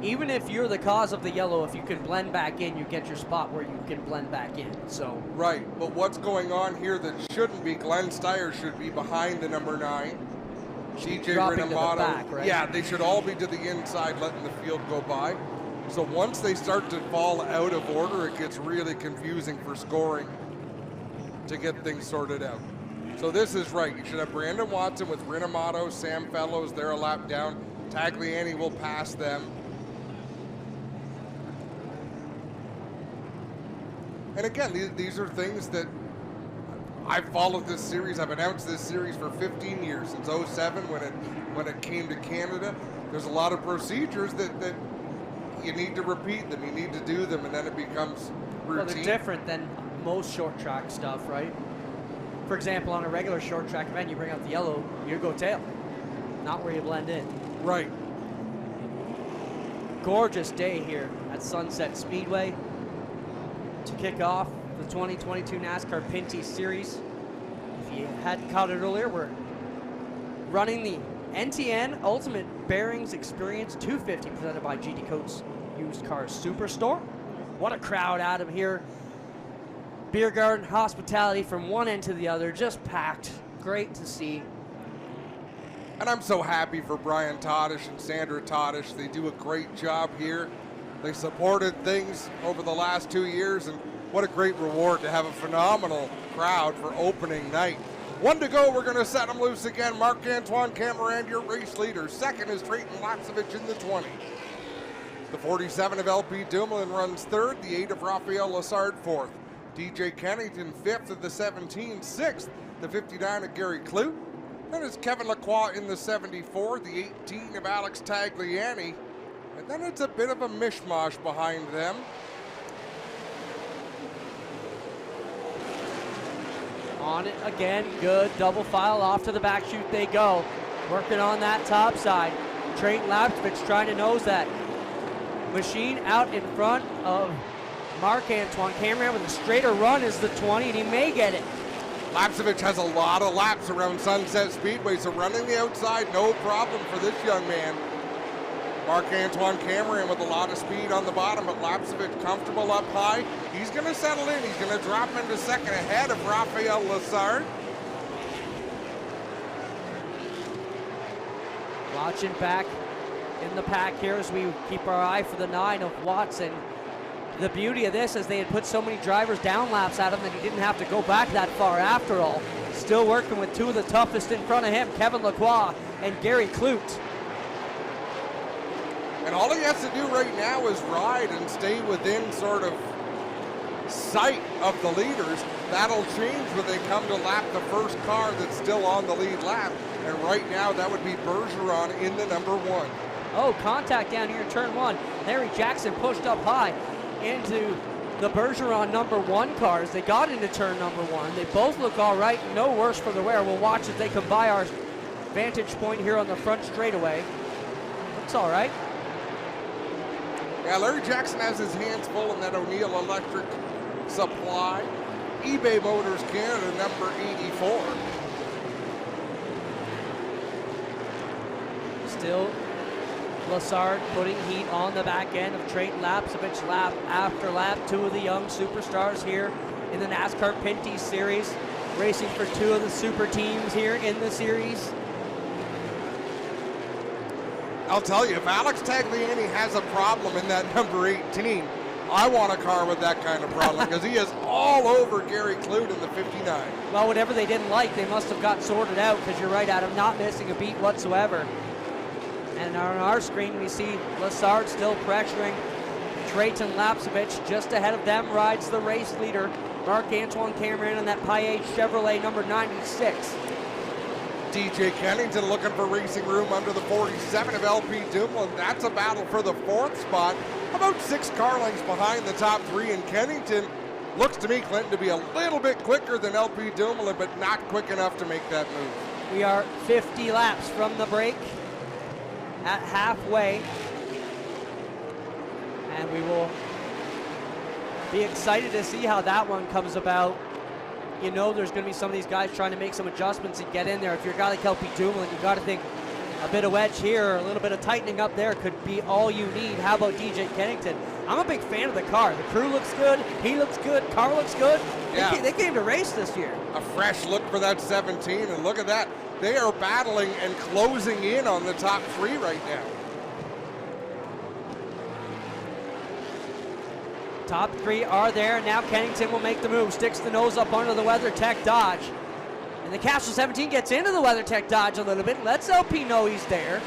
Even if you're the cause of the yellow, if you can blend back in, you get your spot where you can blend back in. So right, but what's going on here that shouldn't be? Glenn Steyer should be behind the number 9. CJ dropping to the Rinamato. back, right? Yeah, they should all be to the inside, letting the field go by. So once they start to fall out of order, it gets really confusing for scoring to get things sorted out. So this is right. You should have Brandon Watson with Rinamato, Sam Fellows, they're a lap down. Tagliani will pass them. And again, these are things that I've followed this series. I've announced this series for 15 years, since 07 when it came to Canada. There's a lot of procedures that you need to repeat them, you need to do them, and then it becomes routine. Well, they're different than most short track stuff, right? For example, on a regular short track event, you bring out the yellow, you go tail, not where you blend in. Right. Gorgeous day here at Sunset Speedway to kick off the 2022 NASCAR Pinty Series. If you hadn't caught it earlier, we're running the NTN Ultimate Bearings Experience 250 presented by GD Coates Used Cars Superstore. What a crowd, Adam, here. Beer garden hospitality from one end to the other, just packed. Great to see. And I'm so happy for Brian Todish and Sandra Todish. They do a great job here. They supported things over the last 2 years, and what a great reward to have a phenomenal crowd for opening night. One to go, we're going to set them loose again. Marc-Antoine Camarand, your race leader. Second is Drayton Lapsevich in the 20. The 47 of LP Dumoulin runs third. The 8 of Raphael Lessard fourth. DJ Kennington fifth of the 17. Sixth, the 59 of Gary Clute. Then it's Kevin Lacroix in the 74. The 18 of Alex Tagliani. And then it's a bit of a mishmash behind them. On it again, good double file off to the back chute they go. Working on that top side. Drayton Lapsevich trying to nose that machine out in front of Marc-Antoine Cameron with a straighter run is the 20, and he may get it. Lapsevich has a lot of laps around Sunset Speedway, so running the outside, no problem for this young man. Marc-Antoine Cameron with a lot of speed on the bottom, but Lapsevich comfortable up high. He's going to settle in. He's going to drop into second ahead of Raphael Lessard. Watching back in the pack here as we keep our eye for the 9 of Watson. The beauty of this is they had put so many drivers down laps at him that he didn't have to go back that far after all. Still working with two of the toughest in front of him, Kevin Lacroix and Gary Clute. And all he has to do right now is ride and stay within sort of sight of the leaders. That'll change when they come to lap the first car that's still on the lead lap. And right now that would be Bergeron in the number 1. Oh, contact down here in turn 1. Larry Jackson pushed up high into the Bergeron number 1 cars. They got into turn number 1. They both look all right, no worse for the wear. We'll watch as they come by our vantage point here on the front straightaway. Looks all right. Yeah, Larry Jackson has his hands full in that O'Neill Electric supply. eBay Motors Canada number 84. Still Lessard putting heat on the back end of Trayton Lapsevich lap after lap. Two of the young superstars here in the NASCAR Pinty series, racing for two of the super teams here in the series. I'll tell you, if Alex Tagliani has a problem in that number 18, I want a car with that kind of problem because he is all over Gary Clute in the 59. Well, whatever they didn't like, they must have got sorted out because you're right, Adam, not missing a beat whatsoever. And on our screen, we see Lessard still pressuring Trayton Lapsevich. Just ahead of them rides the race leader, Marc-Antoine Cameron, in that Paillage Chevrolet number 96. DJ Kennington looking for racing room under the 47 of LP Dumoulin. That's a battle for the 4th spot. About 6 car lengths behind the top 3, and Kennington looks to me, Clinton, to be a little bit quicker than LP Dumoulin, but not quick enough to make that move. We are 50 laps from the break at halfway, and we will be excited to see how that one comes about. You know there's going to be some of these guys trying to make some adjustments and get in there. If you're a guy like LP Dumoulin, you got to think a bit of wedge here, a little bit of tightening up there could be all you need. How about DJ Kennington? I'm a big fan of the car. The crew looks good. He looks good. Car looks good. Yeah. They came to race this year. A fresh look for that 17, and look at that. They are battling and closing in on the top 3 right now. Top 3 are there. Now Kennington will make the move. Sticks the nose up under the WeatherTech Dodge. And the Castle 17 gets into the WeatherTech Dodge a little bit. Lets LP know he's there.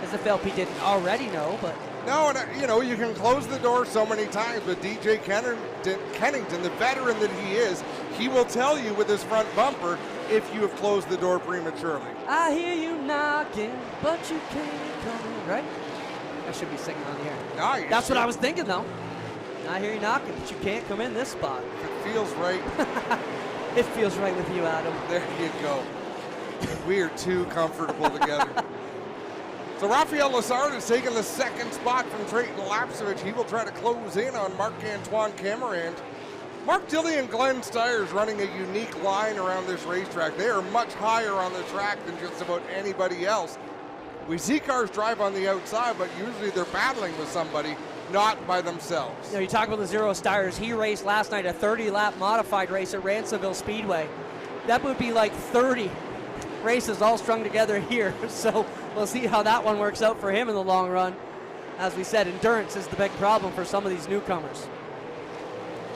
As if LP didn't already know, but... No, and you know, you can close the door so many times, but DJ Kennington, the veteran that he is, he will tell you with his front bumper if you have closed the door prematurely. I hear you knocking, but you can't come in, right? I should be singing on the air. No, That's what I was thinking, though. I hear you knocking, but you can't come in this spot. It feels right. It feels right with you, Adam. There you go. We are too comfortable together. So Raphael Lessard is taking the 2nd spot from Trayton Lapsevich. He will try to close in on Marc-Antoine Cameron. Mark Dilley and Glenn Steyer's running a unique line around this racetrack. They are much higher on the track than just about anybody else. We see cars drive on the outside, but usually they're battling with somebody, not by themselves. You know, you talk about the Zero Steyers. He raced last night a 30-lap modified race at Ransomville Speedway. That would be like 30 races all strung together here. So we'll see how that one works out for him in the long run. As we said, endurance is the big problem for some of these newcomers.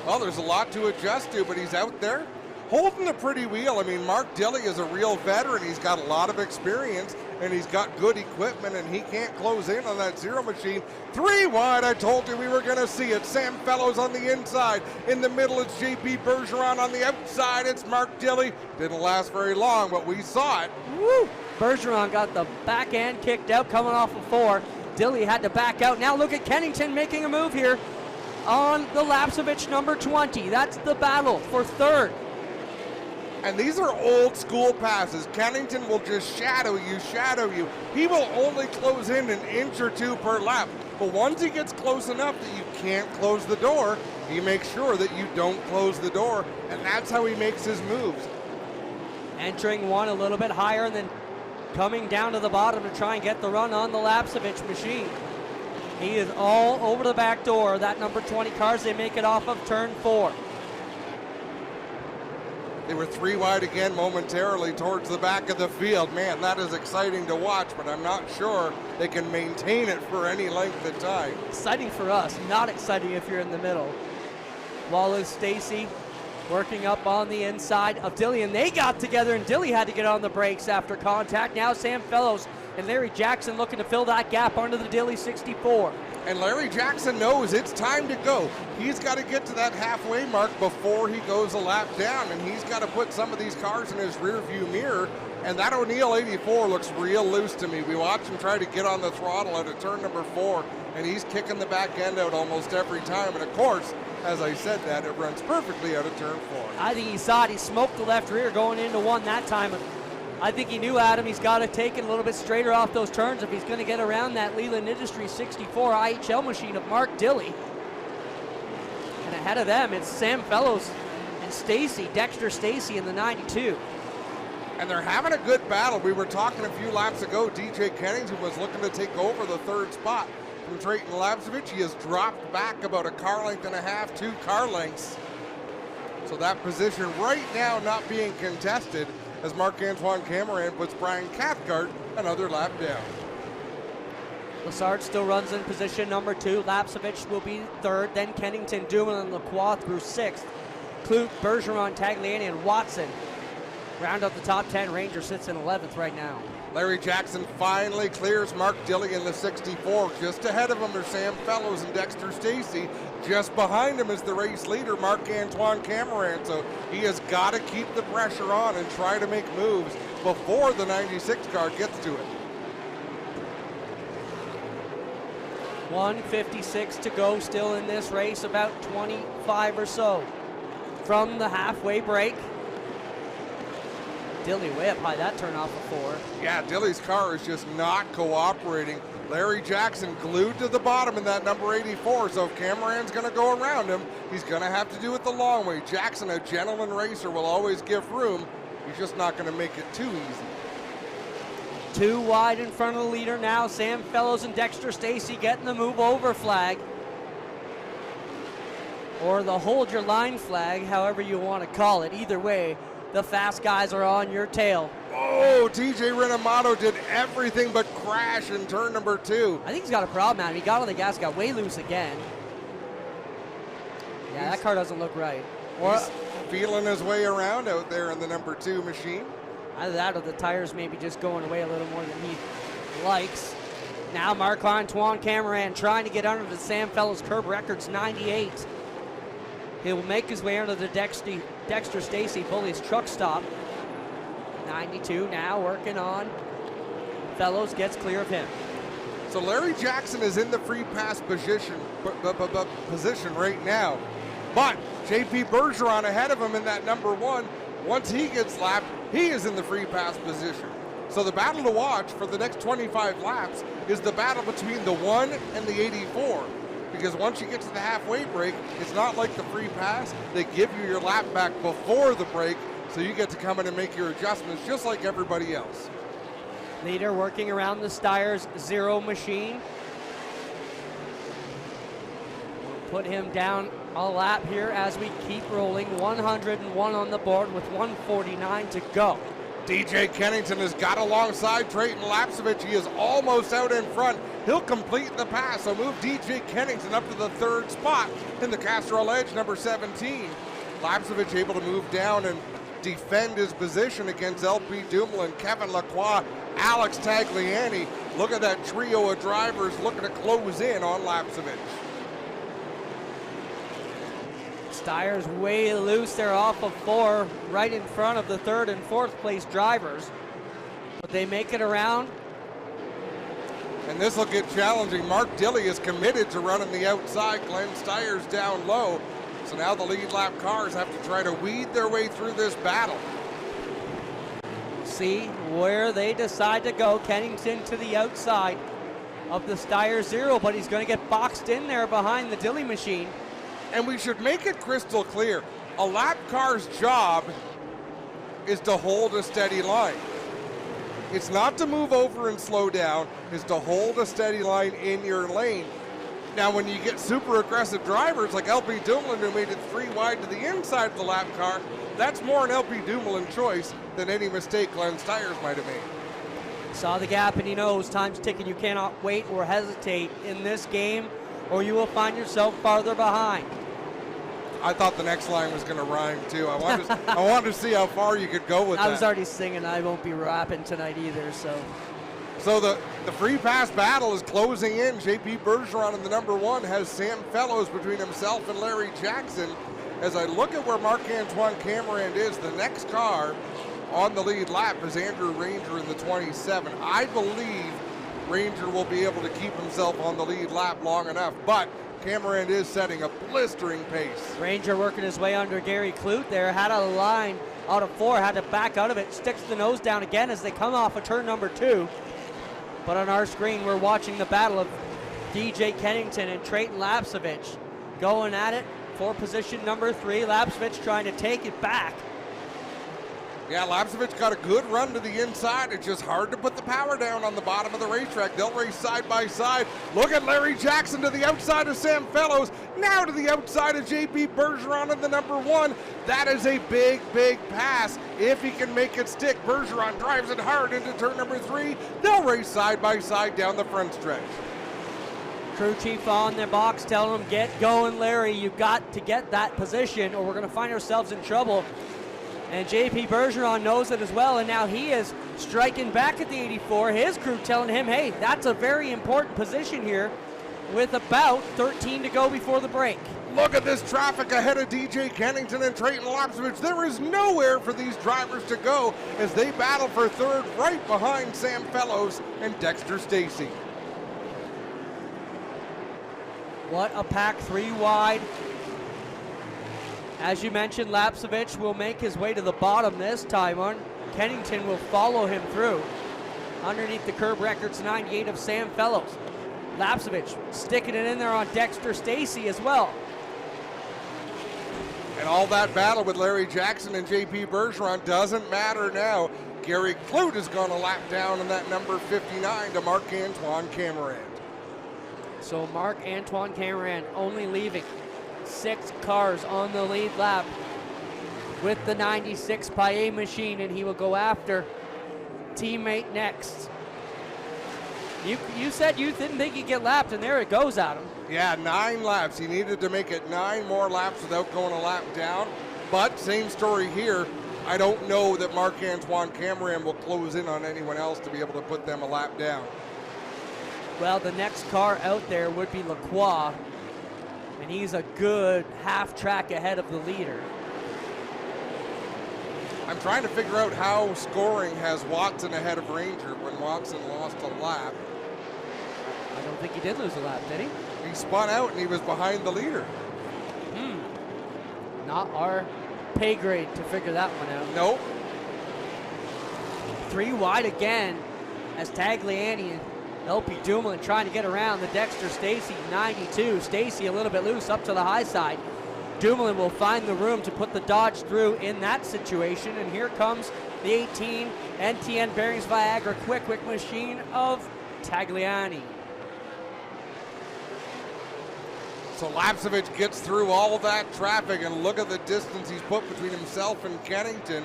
Well, there's a lot to adjust to, but he's out there holding the pretty wheel. I mean, Mark Dilley is a real veteran. He's got a lot of experience, and he's got good equipment, and he can't close in on that Zero machine. 3 wide, I told you we were going to see it. Sam Fellows on the inside. In the middle, it's JP Bergeron. On the outside, it's Mark Dilley. Didn't last very long, but we saw it. Woo! Bergeron got the back end kicked out coming off of 4. Dilley had to back out. Now look at Kennington making a move here on the Lapsevich number 20. That's the battle for 3rd. And these are old school passes. Kennington will just shadow you. He will only close in an inch or 2 per lap. But once he gets close enough that you can't close the door, he makes sure that you don't close the door. And that's how he makes his moves. Entering one a little bit higher, and then coming down to the bottom to try and get the run on the Lapsevich machine. He is all over the back door. That number 20 car as they make it off of turn 4. They were 3 wide again momentarily towards the back of the field. Man, that is exciting to watch, but I'm not sure they can maintain it for any length of time. Exciting for us, not exciting if you're in the middle. Wallace Stacy working up on the inside of Dilly, and they got together, and Dilly had to get on the brakes after contact. Now Sam Fellows and Larry Jackson looking to fill that gap under the Dilly 64. And Larry Jackson knows it's time to go. He's got to get to that halfway mark before he goes a lap down, and he's got to put some of these cars in his rearview mirror. And that O'Neill 84 looks real loose to me. We watch him try to get on the throttle out of turn number 4, and he's kicking the back end out almost every time. And of course, as I said that, it runs perfectly out of turn 4. I think he saw it. He smoked the left rear going into 1 that time. I think he knew, Adam, he's got to take it a little bit straighter off those turns if he's going to get around that Leland Industries 64 IHL machine of Mark Dilly. And ahead of them, it's Sam Fellows and Stacy, Dexter Stacy in the 92. And they're having a good battle. We were talking a few laps ago, DJ Kennington was looking to take over the 3rd spot from Trayton Lapsevich. He has dropped back about a car length and a half, 2 car lengths. So that position right now not being contested, as Marc-Antoine Cameron puts Brian Cathcart another lap down. Lassard still runs in position number 2. Lapsevich will be 3rd. Then Kennington, Dumoulin, and Lacroix through 6th. Klute, Bergeron, Tagliani, and Watson round up the top 10. Ranger sits in 11th right now. Larry Jackson finally clears Mark Dilly in the 64. Just ahead of him are Sam Fellows and Dexter Stacy. Just behind him is the race leader, Marc-Antoine Cameron. So he has got to keep the pressure on and try to make moves before the 96 car gets to it. 1:56 to go still in this race, about 25 or so from the halfway break. Dilly way up high, that turn off of 4. Yeah, Dilly's car is just not cooperating. Larry Jackson glued to the bottom in that number 84, so if Cameron's going to go around him, he's going to have to do it the long way. Jackson, a gentleman racer, will always give room. He's just not going to make it too easy. 2 wide in front of the leader now. Sam Fellows and Dexter Stacy getting the move over flag. Or the hold your line flag, however you want to call it. Either way, the fast guys are on your tail. Oh, TJ Renamato did everything but crash in turn number 2. I think he's got a problem, man. He got on the gas, got way loose again. Yeah, that car doesn't look right. Or He's feeling his way around out there in the number 2 machine. either that or the tires maybe just going away a little more than he likes. Now Marc-Antoine Cameron trying to get under the Sam Fellows curb records, 98. He will make his way under the Dexter Stacy Bullies truck stop. 92 now working on. Fellows gets clear of him. So Larry Jackson is in the free pass position right now. But JP Bergeron ahead of him in that number 1. Once he gets lapped, he is in the free pass position. So the battle to watch for the next 25 laps is the battle between the 1 and the 84. Because once you get to the halfway break, it's not like the free pass. They give you your lap back before the break, so you get to come in and make your adjustments just like everybody else. Leader working around the Steyrs 0 machine. We'll put him down a lap here as we keep rolling. 101 on the board with 149 to go. DJ Kennington has got alongside Trayton Lapsevich. He is almost out in front. He'll complete the pass. So move DJ Kennington up to the 3rd spot in the Castrol Edge, number 17. Lapsevich able to move down and defend his position against LP Dumoulin, Kevin Lacroix, Alex Tagliani. Look at that trio of drivers looking to close in on Lapsevich. Steyrs way loose. They're off of 4 right in front of the 3rd and 4th place drivers. But they make it around. And this will get challenging. Mark Dilly is committed to running the outside. Glenn Steyrs down low. So now the lead lap cars have to try to weed their way through this battle. See where they decide to go. Kennington to the outside of the Steyrs 0, but he's going to get boxed in there behind the Dilly machine. And we should make it crystal clear. A lap car's job is to hold a steady line. It's not to move over and slow down, it's to hold a steady line in your lane. Now, when you get super aggressive drivers like LP Dumoulin, who made it 3 wide to the inside of the lap car, that's more an LP Dumoulin choice than any mistake Glenn's tires might have made. Saw the gap and he knows time's ticking. You cannot wait or hesitate in this game or you will find yourself farther behind. I thought the next line was going to rhyme too. I wanted to see how far you could go with that. I was already singing. I won't be rapping tonight either, so. So the free pass battle is closing in. JP Bergeron in the number 1 has Sam Fellows between himself and Larry Jackson. As I look at where Marc-Antoine Camerand is, the next car on the lead lap is Andrew Ranger in the 27. I believe Ranger will be able to keep himself on the lead lap long enough, but Camerand is setting a blistering pace. Ranger working his way under Gary Clute there, had a line out of 4, had to back out of it, sticks the nose down again as they come off of turn number 2. But on our screen, we're watching the battle of DJ Kennington and Trayton Lapsevich going at it for position number 3. Lapsevich trying to take it back. Yeah, Lapsevich got a good run to the inside. It's just hard to put the power down on the bottom of the racetrack. They'll race side by side. Look at Larry Jackson to the outside of Sam Fellows. Now to the outside of JP Bergeron in the number 1. That is a big, big pass. If he can make it stick, Bergeron drives it hard into turn number 3. They'll race side by side down the front stretch. Crew chief on the box telling him, get going, Larry. You've got to get that position or we're going to find ourselves in trouble. And JP Bergeron knows it as well, and now he is striking back at the 84. His crew telling him, hey, that's a very important position here with about 13 to go before the break. Look at this traffic ahead of DJ Kennington and Trayton Lapsevich. There is nowhere for these drivers to go as they battle for third right behind Sam Fellows and Dexter Stacy. What a pack, 3 wide. As you mentioned, Lapsevich will make his way to the bottom this time on. Kennington will follow him through. Underneath the curb records 98 of Sam Fellows. Lapsevich sticking it in there on Dexter Stacy as well. And all that battle with Larry Jackson and JP Bergeron doesn't matter now. Gary Clute has gone a lap down in that number 59 to Marc-Antoine Camerand. So Marc-Antoine Camerand only leaving 6 cars on the lead lap with the 96 Paillet machine, and he will go after teammate next. You said you didn't think he'd get lapped, and there it goes, Adam. Yeah, 9 laps. He needed to make it 9 more laps without going a lap down. But same story here. I don't know that Marc-Antoine Camerand will close in on anyone else to be able to put them a lap down. Well, the next car out there would be Lacroix, and he's a good half track ahead of the leader. I'm trying to figure out how scoring has Watson ahead of Ranger when Watson lost a lap. I don't think he did lose a lap, did he? He spun out and he was behind the leader. Not our pay grade to figure that one out. Nope. 3 wide again as Tagliani and LP Dumoulin trying to get around the Dexter Stacy 92. Stacy a little bit loose up to the high side. Dumoulin will find the room to put the Dodge through in that situation. And here comes the 18 NTN Bearings Viagra quick machine of Tagliani. So Lapsevich gets through all of that traffic, and look at the distance he's put between himself and Kennington.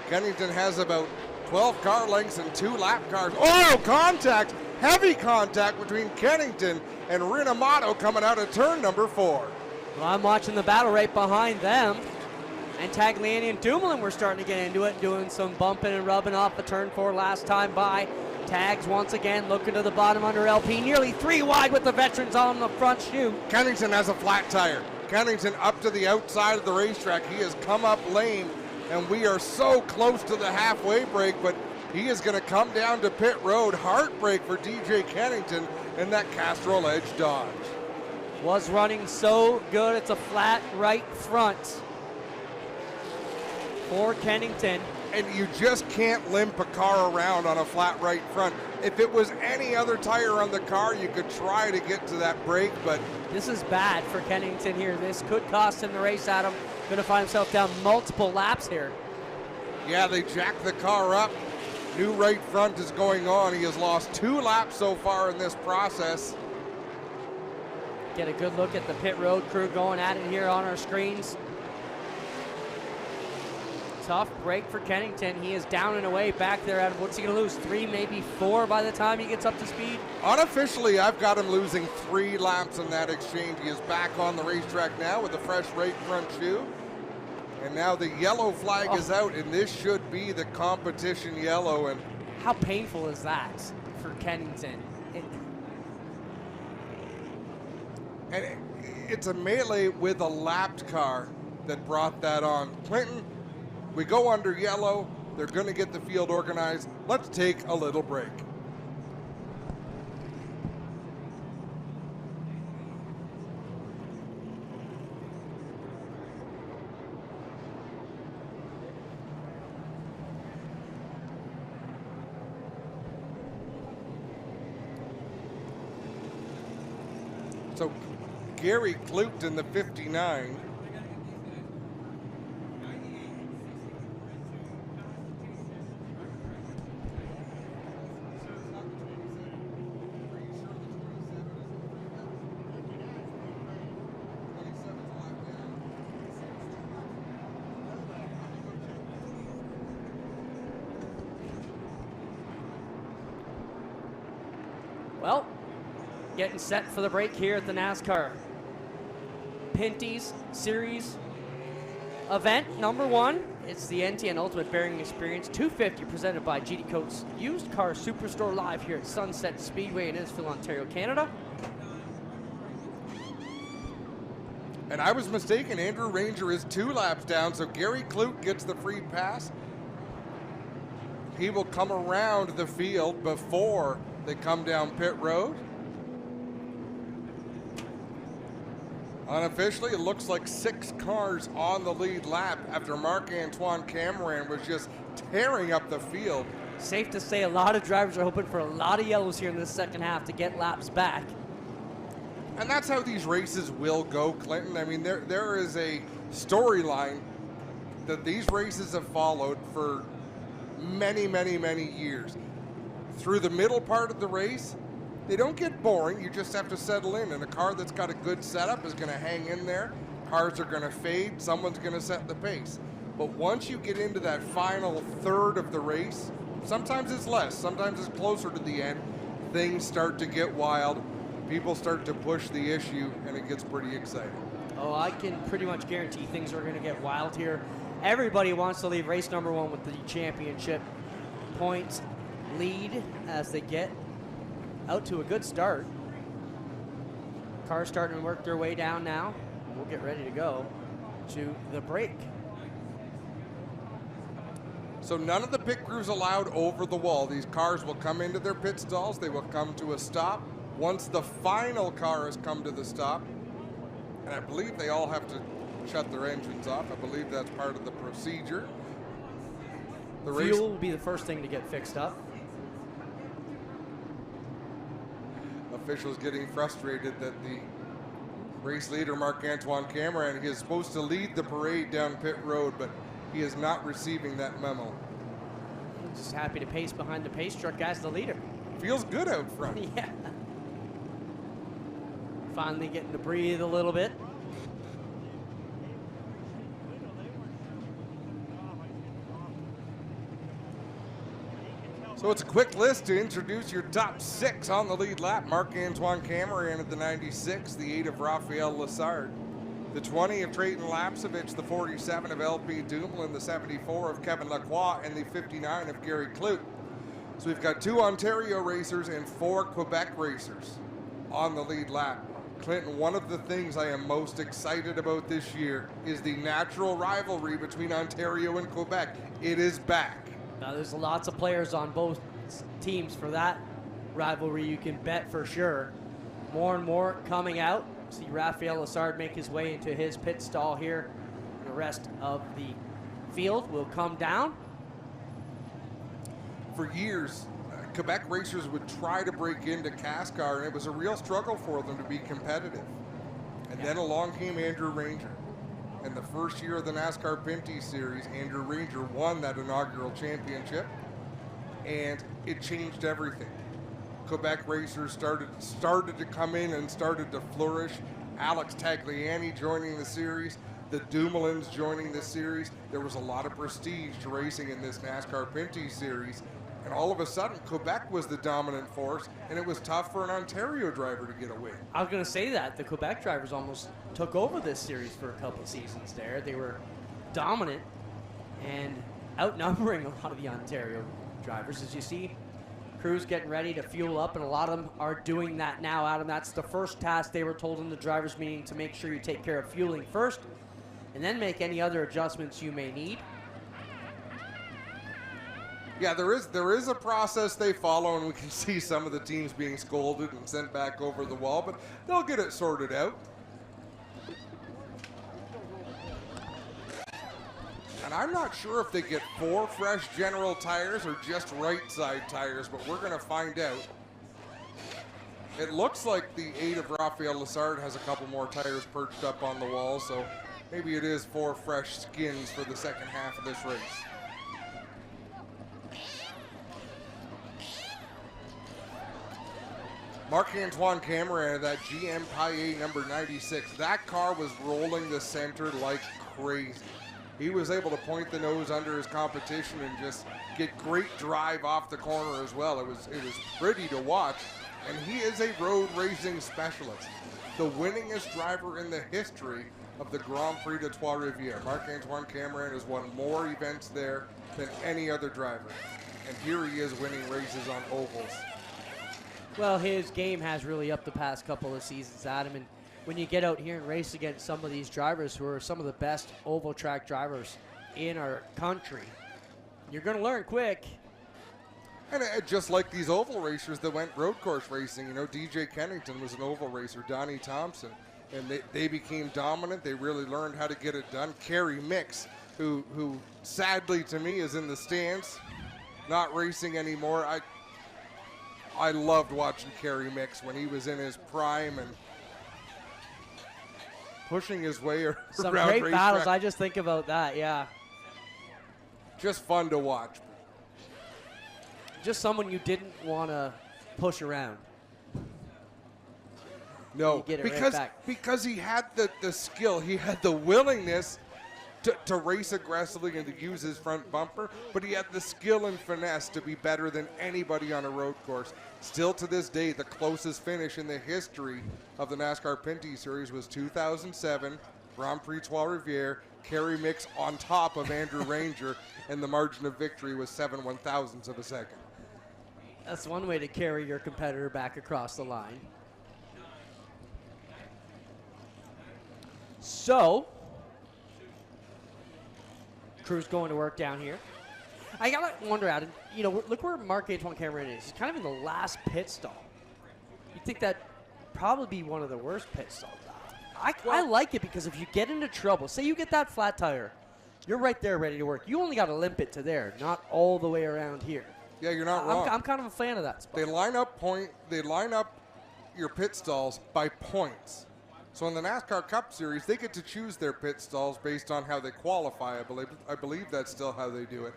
Kennington has about 12 car lengths and 2 lap cars. Oh, contact! Heavy contact between Kennington and Rinamato coming out of turn number 4. Well, I'm watching the battle right behind them. And Tagliani and Dumoulin were starting to get into it, doing some bumping and rubbing off the turn 4 last time by. Tags once again looking to the bottom under LP, nearly 3 wide with the veterans on the front chute. Kennington has a flat tire. Kennington up to the outside of the racetrack. He has come up lane, and we are so close to the halfway break, but he is going to come down to pit road. Heartbreak for DJ Kennington in that Castrol Edge Dodge. Was running so good. It's a flat right front for Kennington. And you just can't limp a car around on a flat right front. If it was any other tire on the car, you could try to get to that break, but this is bad for Kennington here. This could cost him the race, Adam. Going to find himself down multiple laps here. yeah, they jacked the car up. New right front is going on. He has lost 2 laps so far in this process. Get a good look at the pit road crew going at it here on our screens. Tough break for Kennington. He is down and away back there. What's he going to lose? 3, maybe 4 by the time he gets up to speed? Unofficially, I've got him losing 3 laps in that exchange. He is back on the racetrack now with a fresh right front shoe. And now the yellow flag is out, and this should be the competition yellow. And how painful is that for Kennington? And it's a melee with a lapped car that brought that on. Clinton, we go under yellow. They're going to get the field organized. Let's take a little break. So Gary Klute in the 59. Well, getting set for the break here at the NASCAR Pinty's Series event number 1. It's the NTN Ultimate Bearing Experience 250 presented by GD Coats Used Car Superstore live here at Sunset Speedway in Innisfil, Ontario, Canada. And I was mistaken. Andrew Ranger is 2 laps down, so Gary Klute gets the free pass. He will come around the field before they come down pit road. Unofficially, it looks like 6 cars on the lead lap after Marc-Antoine Cameron was just tearing up the field. Safe to say a lot of drivers are hoping for a lot of yellows here in the second half to get laps back. And that's how these races will go, Clinton. I mean, there is a storyline that these races have followed for many, many, many years. Through the middle part of the race, they don't get boring. You just have to settle in. And a car that's got a good setup is going to hang in there. Cars are going to fade. Someone's going to set the pace. But once you get into that final third of the race, sometimes it's less, sometimes it's closer to the end, things start to get wild. People start to push the issue, and it gets pretty exciting. Oh, I can pretty much guarantee things are going to get wild here. Everybody wants to leave race number 1 with the championship points lead as they get out to a good start. Cars starting to work their way down now. We'll get ready to go to the break. So none of the pit crews allowed over the wall. These cars will come into their pit stalls. They will come to a stop. Once the final car has come to the stop, and I believe they all have to shut their engines off. I believe that's part of the procedure. The race Fuel will be the first thing to get fixed up. officials getting frustrated that the race leader, Marc-Antoine Cameron, he is supposed to lead the parade down pit road, but he is not receiving that memo. Just happy to pace behind the pace truck as the leader. Feels good out front. Yeah. Finally getting to breathe a little bit. So it's a quick list to introduce your top 6 on the lead lap. Marc-Antoine Cameron at the 96, the 8 of Raphael Lessard, the 20 of Trayton Lapsevich, the 47 of LP Dumoulin, the 74 of Kevin Lacroix, and the 59 of Gary Klute. So we've got 2 Ontario racers and 4 Quebec racers on the lead lap. Clinton, one of the things I am most excited about this year is the natural rivalry between Ontario and Quebec. It is back. Now there's lots of players on both teams for that rivalry, you can bet for sure. More and more coming out. See Raphael Lessard make his way into his pit stall here. The rest of the field will come down. For years, Quebec racers would try to break into NASCAR, and it was a real struggle for them to be competitive. And then along came Andrew Ranger. In the first year of the NASCAR Pinty Series, Andrew Ranger won that inaugural championship. and it changed everything. Quebec racers started to come in and started to flourish. Alex Tagliani joining the series, the Dumoulins joining the series. There was a lot of prestige to racing in this NASCAR Pinty series. And all of a sudden, Quebec was the dominant force, and it was tough for an Ontario driver to get a win. I was going to say that. The Quebec drivers almost took over this series for a couple of seasons there. They were dominant and outnumbering a lot of the Ontario drivers. As you see, crews getting ready to fuel up, and a lot of them are doing that now, Adam. That's the first task they were told in the drivers' meeting, to make sure you take care of fueling first and then make any other adjustments you may need. Yeah, there is a process they follow, and we can see some of the teams being scolded and sent back over the wall, but they'll get it sorted out. And I'm not sure if they get 4 fresh General tires or just right side tires, but we're going to find out. It looks like the 8 of Raphael Lessard has a couple more tires perched up on the wall, so maybe it is 4 fresh skins for the second half of this race. Marc-Antoine Cameron, that GM Paillet number 96, that car was rolling the center like crazy. He was able to point the nose under his competition and just get great drive off the corner as well. It was pretty to watch, and he is a road racing specialist. The winningest driver in the history of the Grand Prix de Trois-Rivières. Marc-Antoine Cameron has won more events there than any other driver, and here he is winning races on ovals. Well, his game has really upped the past couple of seasons, Adam, and when you get out here and race against some of these drivers who are some of the best oval track drivers in our country, you're going to learn quick. And just like these oval racers that went road course racing, you know, DJ Kennington was an oval racer, Donnie Thompson, and they became dominant. They really learned how to get it done. Kerry Mix, who sadly to me is in the stands, not racing anymore. I loved watching Kerry Mix when he was in his prime and pushing his way around Some great battles. racetrack. I just think about that, yeah. Just fun to watch. Just someone you didn't want to push around. No, You get it right back. because he had the skill, he had the willingness to race aggressively and to use his front bumper, but he had the skill and finesse to be better than anybody on a road course. Still to this day, the closest finish in the history of the NASCAR Pinty Series was 2007, Grand Prix Trois-Rivières, Kerry Mix on top of Andrew Ranger, and the margin of victory was 7/1000ths of a second. That's one way to carry your competitor back across the line. So, crew's going to work down here. I gotta wonder, Adam, you know, look where Marc-Antoine Cameron is. He's kind of in the last pit stall. You'd think that'd probably be one of the worst pit stalls. I like it because if you get into trouble, say you get that flat tire, you're right there ready to work. You only got to limp it to there, not all the way around here. Yeah, you're not wrong. I'm kind of a fan of that spot. They line up your pit stalls by points. So in the NASCAR Cup Series, they get to choose their pit stalls based on how they qualify. I believe that's still how they do it.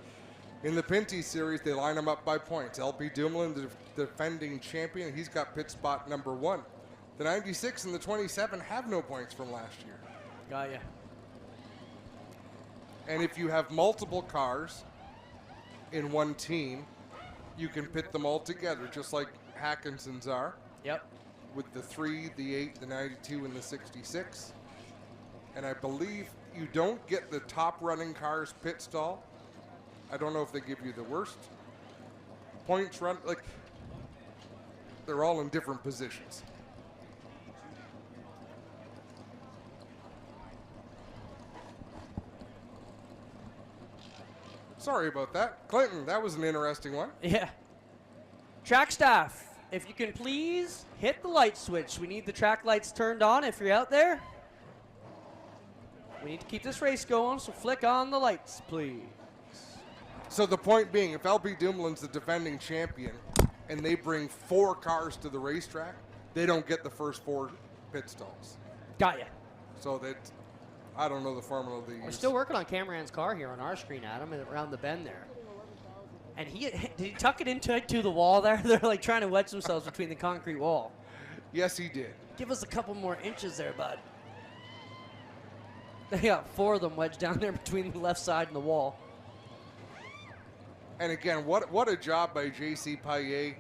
In the Pinty Series, they line them up by points. LP Dumoulin, the defending champion, he's got pit spot number 1. The 96 and the 27 have no points from last year. Got ya. And if you have multiple cars in one team, you can pit them all together, just like Hackinson's are. Yep. With the 3, the 8, the 92, and the 66. And I believe you don't get the top running cars pit stall. I don't know if they give you the worst points run. Like, they're all in different positions. Sorry about that. Clinton, that was an interesting one. Yeah. Track staff, if you can please hit the light switch. We need the track lights turned on if you're out there. We need to keep this race going, so flick on the lights, please. So the point being, if LP Dumoulin's the defending champion and they bring 4 cars to the racetrack, they don't get the first 4 pit stalls. Got ya. So that, I don't know the formula they use. We're still working on Cameron's car here on our screen, Adam, and around the bend there. And did he tuck it into the wall there? They're like trying to wedge themselves between the concrete wall. Yes, he did. Give us a couple more inches there, bud. They got 4 of them wedged down there between the left side and the wall. And again, what a job by J.C. Payet.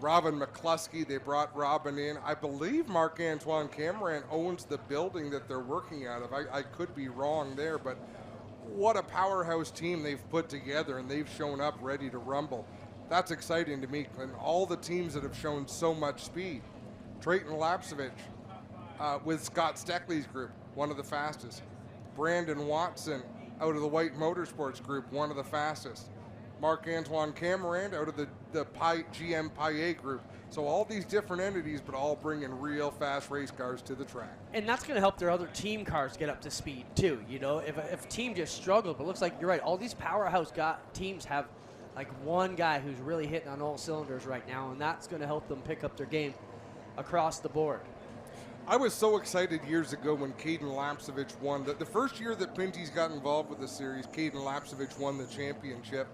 Robin McCluskey, they brought Robin in. I believe Marc-Antoine Cameron owns the building that they're working out of. I could be wrong there, but what a powerhouse team they've put together, and they've shown up ready to rumble. That's exciting to me, Clinton. All the teams that have shown so much speed. Trayton Lapsevich with Scott Steckley's group, one of the fastest. Brandon Watson out of the White Motorsports group, one of the fastest. Marc-Antoine Cameron out of the GM Payet group. So all these different entities, but all bringing real fast race cars to the track. And that's going to help their other team cars get up to speed too. You know, if a team just struggled, but it looks like you're right. All these powerhouse teams have like one guy who's really hitting on all cylinders right now, and that's going to help them pick up their game across the board. I was so excited years ago when Caden Lapsevich won. The first year that Pinty's got involved with the series, Caden Lapsevich won the championship.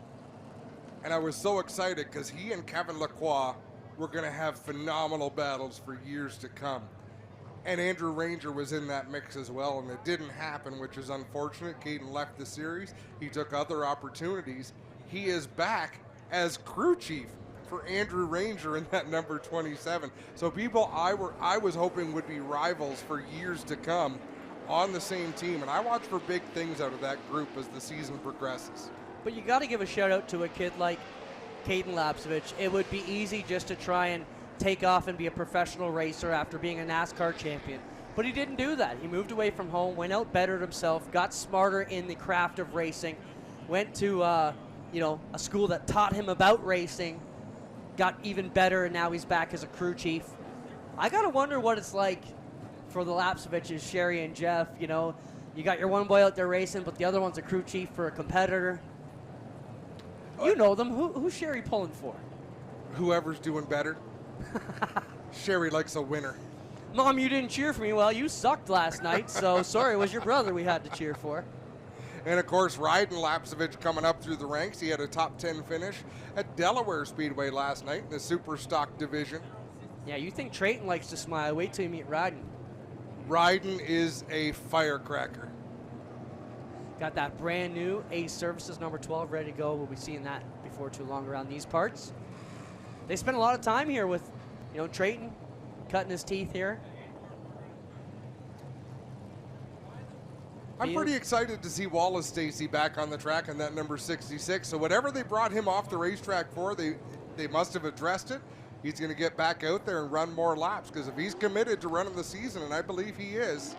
And I was so excited because he and Kevin Lacroix were going to have phenomenal battles for years to come. And Andrew Ranger was in that mix as well, and it didn't happen, which is unfortunate. Caden left the series. He took other opportunities. He is back as crew chief for Andrew Ranger in that number 27. So people I was hoping would be rivals for years to come on the same team. And I watch for big things out of that group as the season progresses. But you got to give a shout out to a kid like Caden Lapsevich. It would be easy just to try and take off and be a professional racer after being a NASCAR champion. But he didn't do that. He moved away from home, went out, bettered himself, got smarter in the craft of racing, went to a school that taught him about racing, got even better, and now he's back as a crew chief. I got to wonder what it's like for the Lapseviches, Sherry and Jeff. You know, you got your one boy out there racing, but the other one's a crew chief for a competitor. You know them. Who's Sherry pulling for? Whoever's doing better. Sherry likes a winner. Mom, you didn't cheer for me. Well, you sucked last night, so sorry, it was your brother we had to cheer for. And, of course, Ryden Lapsevich coming up through the ranks. He had a top 10 finish at Delaware Speedway last night in the Super Stock division. Yeah, you think Trayton likes to smile. Wait till you meet Ryden. Ryden is a firecracker. Got that brand new Ace Services number 12 ready to go. We'll be seeing that before too long around these parts. They spent a lot of time here with, Trayton cutting his teeth here. I'm pretty excited to see Wallace Stacy back on the track in that number 66. So whatever they brought him off the racetrack for, they must have addressed it. He's going to get back out there and run more laps, because if he's committed to running the season, and I believe he is,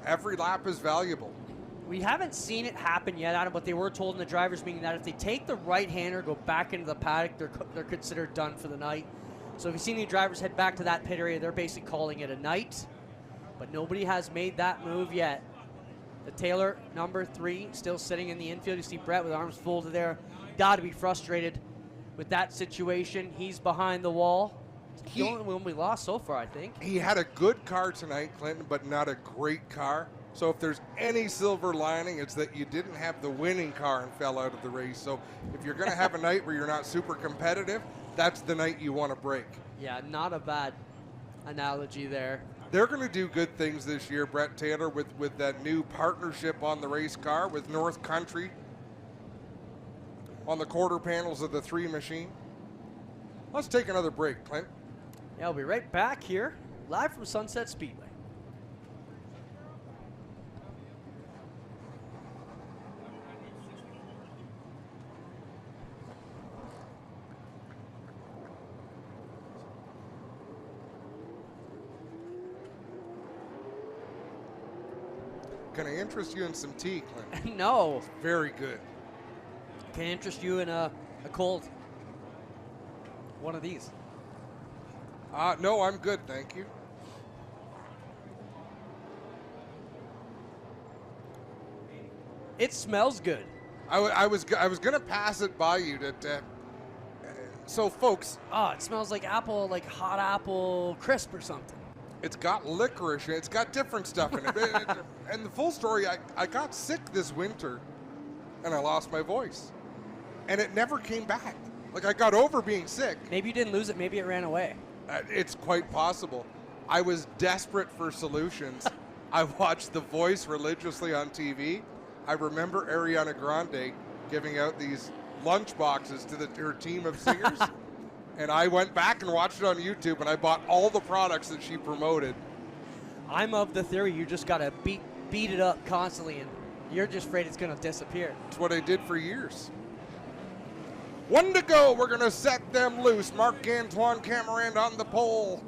every lap is valuable. We haven't seen it happen yet, Adam, but they were told in the drivers' meeting that if they take the right-hander, go back into the paddock, they're considered done for the night. So if you've seen the drivers head back to that pit area, they're basically calling it a night. But nobody has made that move yet. The Taylor, number 3, still sitting in the infield. You see Brett with arms folded there. Got to be frustrated with that situation. He's behind the wall. The only one we lost so far, I think. He had a good car tonight, Clinton, but not a great car. So if there's any silver lining, it's that you didn't have the winning car and fell out of the race. So if you're going to have a night where you're not super competitive, that's the night you want to break. Yeah, not a bad analogy there. They're going to do good things this year, Brett Taylor, with that new partnership on the race car with North Country on the quarter panels of the 3 machine. Let's take another break, Clint. Yeah, we'll be right back here, live from Sunset Speedway. Can I interest you in some tea, Clint? No. It's very good. Can I interest you in a cold one of these? No, I'm good, thank you. It smells good. I was going to pass it by you. So, folks. Oh, it smells like apple, like hot apple crisp or something. It's got licorice. It's got different stuff in it. And the full story, I got sick this winter, and I lost my voice. and it never came back. Like, I got over being sick. Maybe you didn't lose it. Maybe it ran away. It's quite possible. I was desperate for solutions. I watched The Voice religiously on TV. I remember Ariana Grande giving out these lunch boxes to her team of singers. And I went back and watched it on YouTube, and I bought all the products that she promoted. I'm of the theory you just got to beat it up constantly, and you're just afraid it's going to disappear. It's what I did for years. 1 to go. We're going to set them loose. Marc-Antoine Camarand on the pole.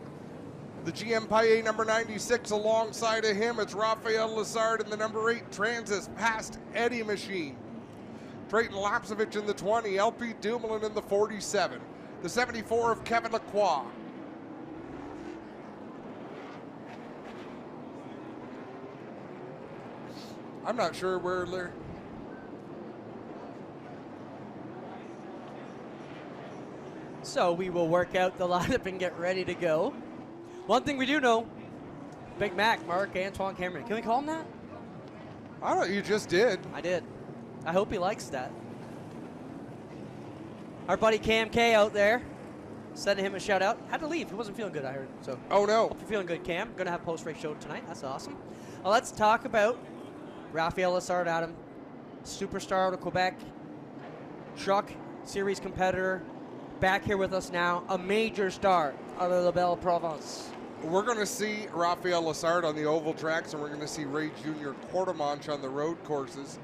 The GM Paillet number 96 alongside of him. It's Raphael Lessard in the number 8 Transits past Eddie Machine. Drayton Lapsevich in the 20. LP Dumoulin in the 47. The 74 of Kevin Lacroix. I'm not sure where they're. So we will work out the lineup and get ready to go. One thing we do know, Big Mac, Marc-Antoine Cameron. Can we call him that? I don't know, you just did. I did. I hope he likes that. Our buddy Cam K out there, sending him a shout out. Had to leave. He wasn't feeling good, I heard. So. Oh, no. Hope you're feeling good, Cam. Going to have a post-race show tonight. That's awesome. Well, let's talk about Raphael Lessard, Adam. Superstar out of Quebec. Truck series competitor. Back here with us now. A major star out of the Belle Province. We're going to see Raphael Lessard on the oval tracks, and we're going to see Ray Jr. Quartermanche on the road courses.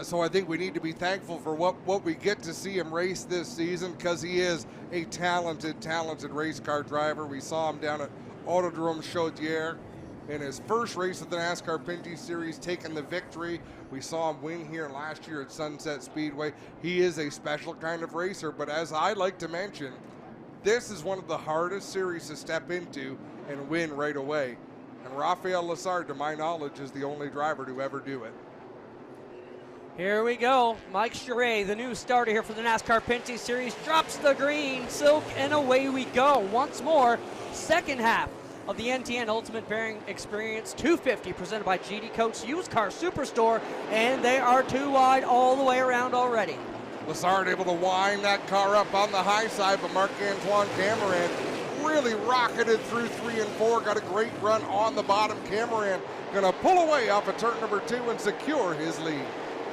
So I think we need to be thankful for what we get to see him race this season, because he is a talented race car driver. We saw him down at Autodrome Chaudière in his first race of the NASCAR Pinty Series, taking the victory. We saw him win here last year at Sunset Speedway. He is a special kind of racer, but as I like to mention, this is one of the hardest series to step into and win right away. And Raphael Lessard, to my knowledge, is the only driver to ever do it. Here we go. Mike Charret, the new starter here for the NASCAR Pinty Series, drops the green silk, and away we go. Once more, second half of the NTN Ultimate Bearing Experience 250 presented by GD Coats Used Car Superstore, and they are too wide all the way around already. Lessard able to wind that car up on the high side, but Marc-Antoine Camarand really rocketed through 3 and 4, got a great run on the bottom. Camarand gonna pull away off of turn number 2 and secure his lead.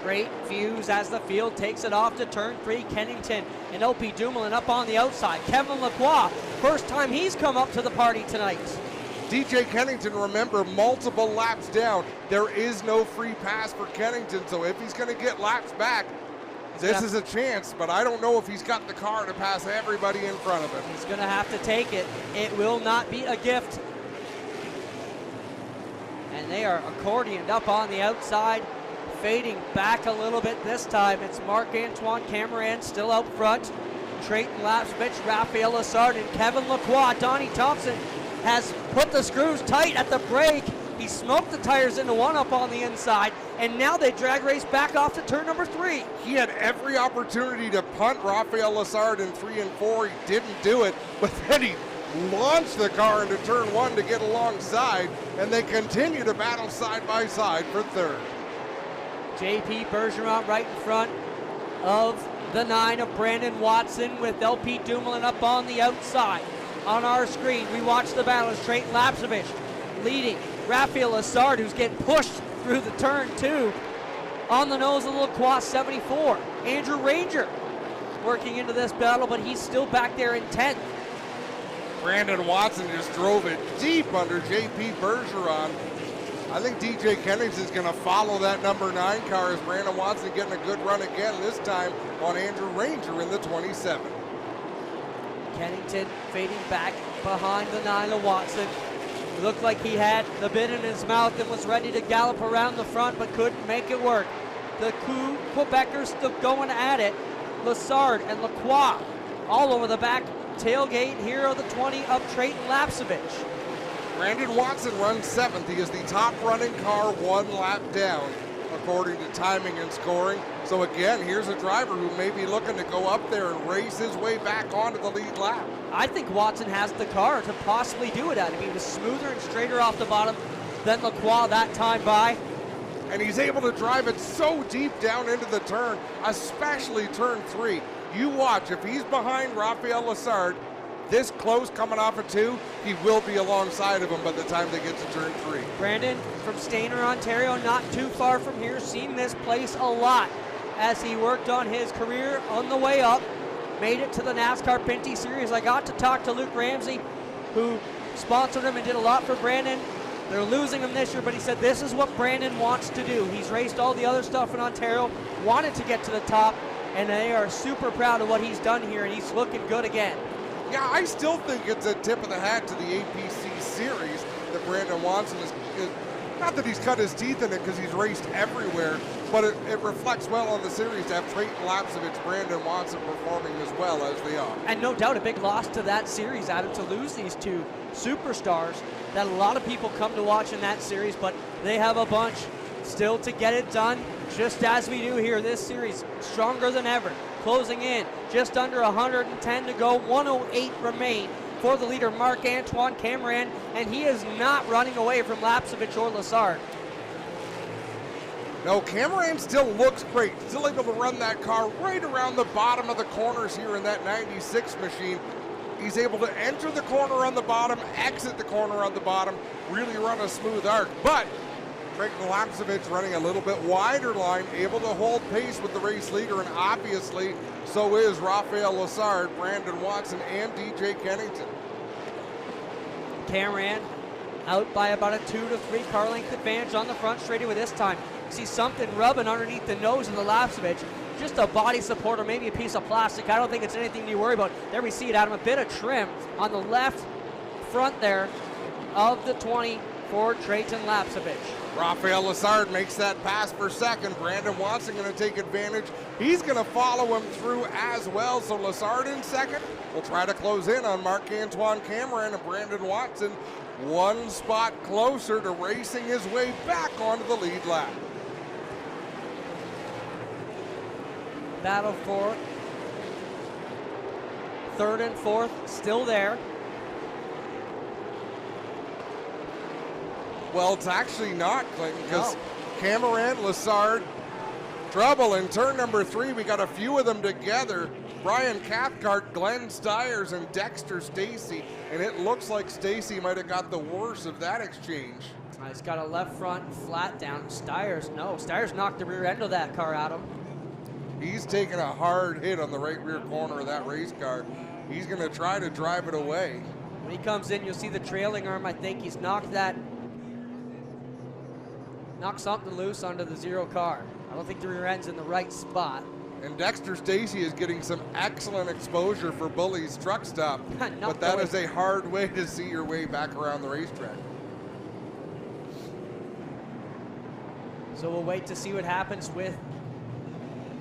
Great views as the field takes it off to turn 3. Kennington and LP Dumoulin up on the outside. Kevin Lacroix, first time he's come up to the party tonight. DJ Kennington, remember, multiple laps down. There is no free pass for Kennington, so if he's going to get laps back, this is a chance, but I don't know if he's got the car to pass everybody in front of him. He's going to have to take it. It will not be a gift. And they are accordioned up on the outside. Fading back a little bit this time. It's Marc-Antoine Camarand still out front. Drayton Lapsevich, Raphael Lessard, and Kevin Lacroix. Donnie Thompson has put the screws tight at the brake. He smoked the tires into one up on the inside, and now they drag race back off to turn number 3. He had every opportunity to punt Raphael Lessard in 3 and 4. He didn't do it, but then he launched the car into turn 1 to get alongside, and they continue to battle side by side for third. JP Bergeron right in front of the 9 of Brandon Watson with LP Dumoulin up on the outside. On our screen, we watch the battle as Drayton Lapsevich leading Raphael Lessard, who's getting pushed through the turn 2. On the nose of the Lacroix 74. Andrew Ranger working into this battle, but he's still back there in 10th. Brandon Watson just drove it deep under JP Bergeron. I think DJ Kennington's going to follow that number 9 car as Brandon Watson getting a good run again, this time on Andrew Ranger in the 27. Kennington fading back behind the 9 of Watson. It looked like he had the bit in his mouth and was ready to gallop around the front, but couldn't make it work. The Quebecers still going at it. Lessard and Lacroix all over the back tailgate here of the 20 of Drayton Lapsevich. Brandon Watson runs 7th. He is the top running car 1 lap down, according to timing and scoring. So again, here's a driver who may be looking to go up there and race his way back onto the lead lap. I think Watson has the car to possibly do it at him. He was smoother and straighter off the bottom than Lacroix that time by. and he's able to drive it so deep down into the turn, especially turn 3. You watch, if he's behind Rafael Lessard, this close coming off of 2, he will be alongside of him by the time they get to turn 3. Brandon from Stayner, Ontario, not too far from here, seen this place a lot as he worked on his career on the way up, made it to the NASCAR Pinty Series. I got to talk to Luke Ramsey, who sponsored him and did a lot for Brandon. They're losing him this year, but he said this is what Brandon wants to do. He's raced all the other stuff in Ontario, wanted to get to the top, and they are super proud of what he's done here, and he's looking good again. Yeah, I still think it's a tip of the hat to the APC series that Brandon Watson is not that he's cut his teeth in it because he's raced everywhere, but it reflects well on the series to have Trayton Lapsevich, Brandon Watson performing as well as they are. And no doubt a big loss to that series, Adam, to lose these two superstars that a lot of people come to watch in that series, but they have a bunch still to get it done, just as we do here. This series stronger than ever, closing in just under 110 to go, 108 remain for the leader, Marc-Antoine Cameron, and he is not running away from Lapsevich or Lessard. No, Cameron still looks great, still able to run that car right around the bottom of the corners here in that 96 machine. He's able to enter the corner on the bottom, exit the corner on the bottom, really run a smooth arc. But Trayton Lapsevich running a little bit wider line, able to hold pace with the race leader, and obviously so is Rafael Lessard, Brandon Watson, and DJ Kennington. Cameron out by about a 2 to 3 car length advantage on the front straightaway this time. See something rubbing underneath the nose of the Lapsevich. Just a body support or maybe a piece of plastic. I don't think it's anything to worry about. There we see it, Adam, a bit of trim on the left front there of the 20 for Trayton Lapsevich. Rafael Lessard makes that pass for second. Brandon Watson going to take advantage. He's going to follow him through as well. So Lessard in second will try to close in on Marc-Antoine Cameron, and Brandon Watson one spot closer to racing his way back onto the lead lap. Battle for third and fourth, still there. Well, it's actually not, Clinton, because Cameron, Lessard, trouble in turn number 3. We got a few of them together. Brian Cathcart, Glenn Stiers, and Dexter Stacy, and it looks like Stacy might have got the worst of that exchange. He's got a left front flat down. Stiers knocked the rear end of that car, Adam. He's taking a hard hit on the right rear corner of that race car. He's going to try to drive it away. When he comes in, you'll see the trailing arm. I think he's knocked something loose onto the 0 car. I don't think the rear end's in the right spot. And Dexter Stacy is getting some excellent exposure for Bully's truck stop. But that is a hard way to see your way back around the racetrack. So we'll wait to see what happens with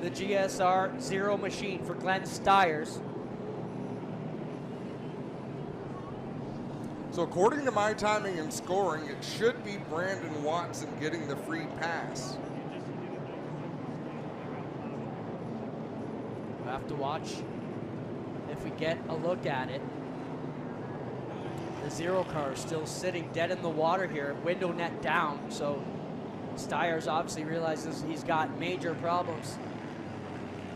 the GSR 0 machine for Glenn Stiers. So according to my timing and scoring, it should be Brandon Watson getting the free pass. We'll have to watch if we get a look at it. The 0 car is still sitting dead in the water here, window net down, so Stiers obviously realizes he's got major problems.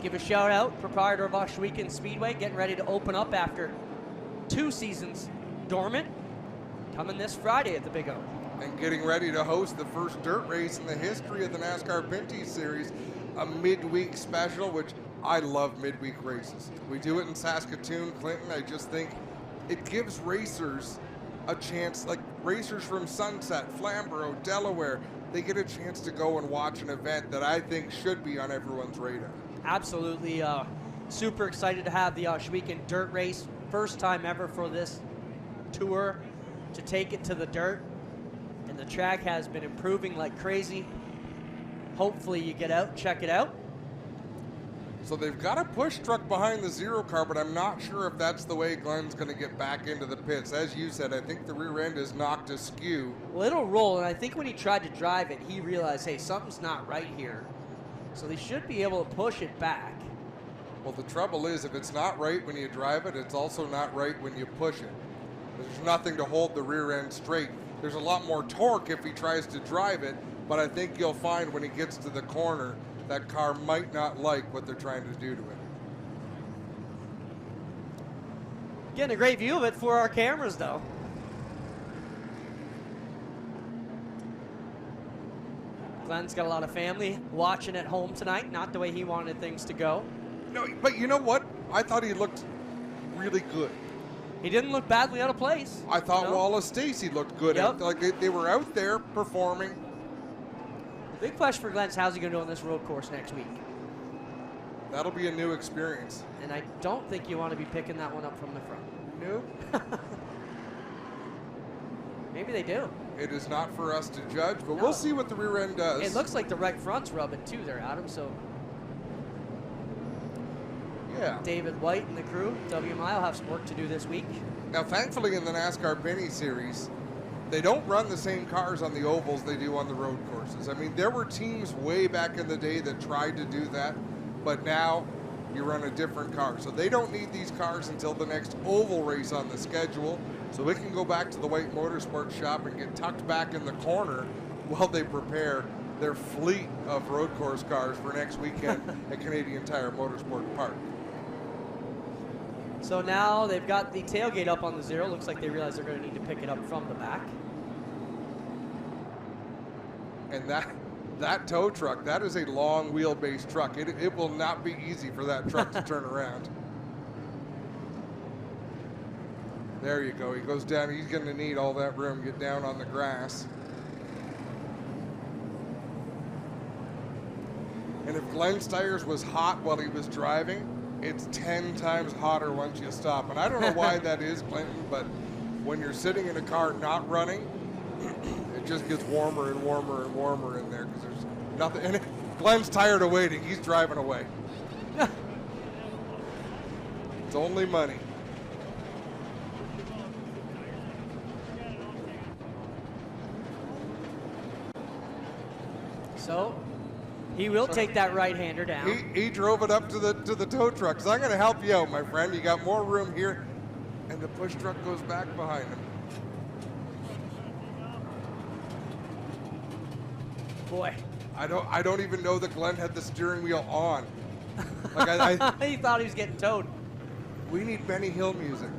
Give a shout out, proprietor of Ohsweken Speedway, getting ready to open up after 2 seasons dormant, coming this Friday at the Big O. And getting ready to host the first dirt race in the history of the NASCAR Pinty Series, a midweek special, which I love midweek races. We do it in Saskatoon, Clinton. I just think it gives racers a chance, like racers from Sunset, Flamborough, Delaware, they get a chance to go and watch an event that I think should be on everyone's radar. Absolutely super excited to have the Ohsweken dirt race. First time ever for this tour to take it to the dirt. And the track has been improving like crazy. Hopefully you get out, check it out. So they've got a push truck behind the 0 car, but I'm not sure if that's the way Glenn's going to get back into the pits. As you said, I think the rear end is knocked askew. Well, it'll roll, and I think when he tried to drive it, he realized, hey, something's not right here. So they should be able to push it back. Well, the trouble is, if it's not right when you drive it, it's also not right when you push it. There's nothing to hold the rear end straight. There's a lot more torque if he tries to drive it, but I think you'll find when he gets to the corner, that car might not like what they're trying to do to it. Getting a great view of it for our cameras, though. Glenn's got a lot of family watching at home tonight, not the way he wanted things to go. No, but you know what? I thought he looked really good. He didn't look badly out of place. I thought you know? Wallace Stacy looked good. Yep. Like they were out there performing. The big question for Glenn's how's he going to do on this road course next week? That'll be a new experience. And I don't think you want to be picking that one up from the front. No. Maybe they do. It is not for us to judge, but No. we'll see what the rear end does. It looks like the right front's rubbing too there, Adam, so Yeah. David White and the crew, WMI, will have some work to do this week. Now, thankfully, in the NASCAR Pinty Series, they don't run the same cars on the ovals they do on the road courses. I mean, there were teams way back in the day that tried to do that, but now you run a different car. So they don't need these cars until the next oval race on the schedule. So it can go back to the White Motorsports shop and get tucked back in the corner while they prepare their fleet of road course cars for next weekend at Canadian Tire Motorsport Park. So now they've got the tailgate up on the zero. Looks like they realize they're going to need to pick it up from the back. And that tow truck, that is a long wheelbase truck. It will not be easy for that truck to turn around. There you go. He goes down. He's going to need all that room. Get down on the grass. And if Glenn's tires was hot while he was driving, it's 10 times hotter once you stop. And I don't know why that is, Clinton, but when you're sitting in a car not running, it just gets warmer and warmer and warmer in there because there's nothing. And Glenn's tired of waiting. He's driving away. It's only money. So he will take that right-hander down. He drove it up to the tow truck. So I'm going to help you out, my friend. You got more room here, and the push truck goes back behind him. Boy. I don't even know that Glenn had the steering wheel on. Like He thought he was getting towed. We need Benny Hill music.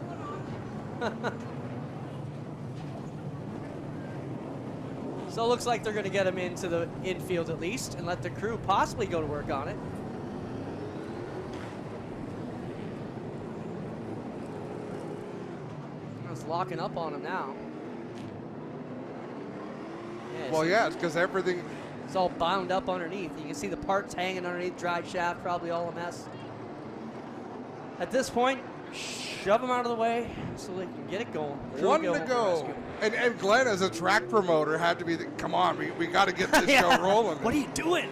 So it looks like they're going to get him into the infield at least and let the crew possibly go to work on it. It's locking up on him now. Yeah, Well, yeah, it's because everything. it's all bound up underneath. You can see the parts hanging underneath, drive shaft, probably all a mess. At this point, shove them out of the way so they can get it going. Crew One to home for go. rescue. And Glenn, as a track promoter, had to be, come on, we got to get this Yeah. show rolling. What are you doing?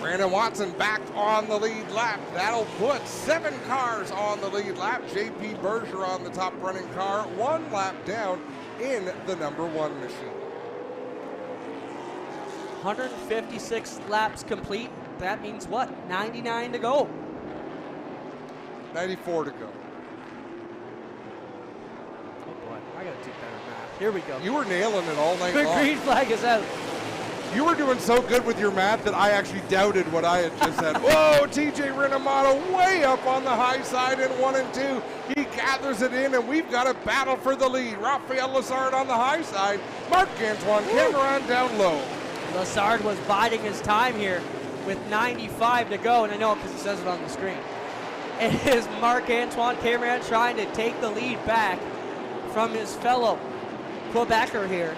Brandon Watson back on the lead lap. That'll put 7 cars on the lead lap. JP Berger on the top running car, 1 lap down in the number 1 machine. 156 laps complete. That means what? 99 to go. 94 to go. Oh boy, I gotta do better math. Here we go. You were nailing it all night The long. green flag is out. You were doing so good with your math that I actually doubted what I had just said. Whoa, TJ Rinomato way up on the high side in 1 and 2. He gathers it in, and we've got a battle for the lead. Rafael Lazard on the high side. Marc-Antoine Cameron down low. Lazard was biding his time here with 95 to go, and I know because it says it on the screen. It is Marc-Antoine Cameron trying to take the lead back from his fellow Quebecer here.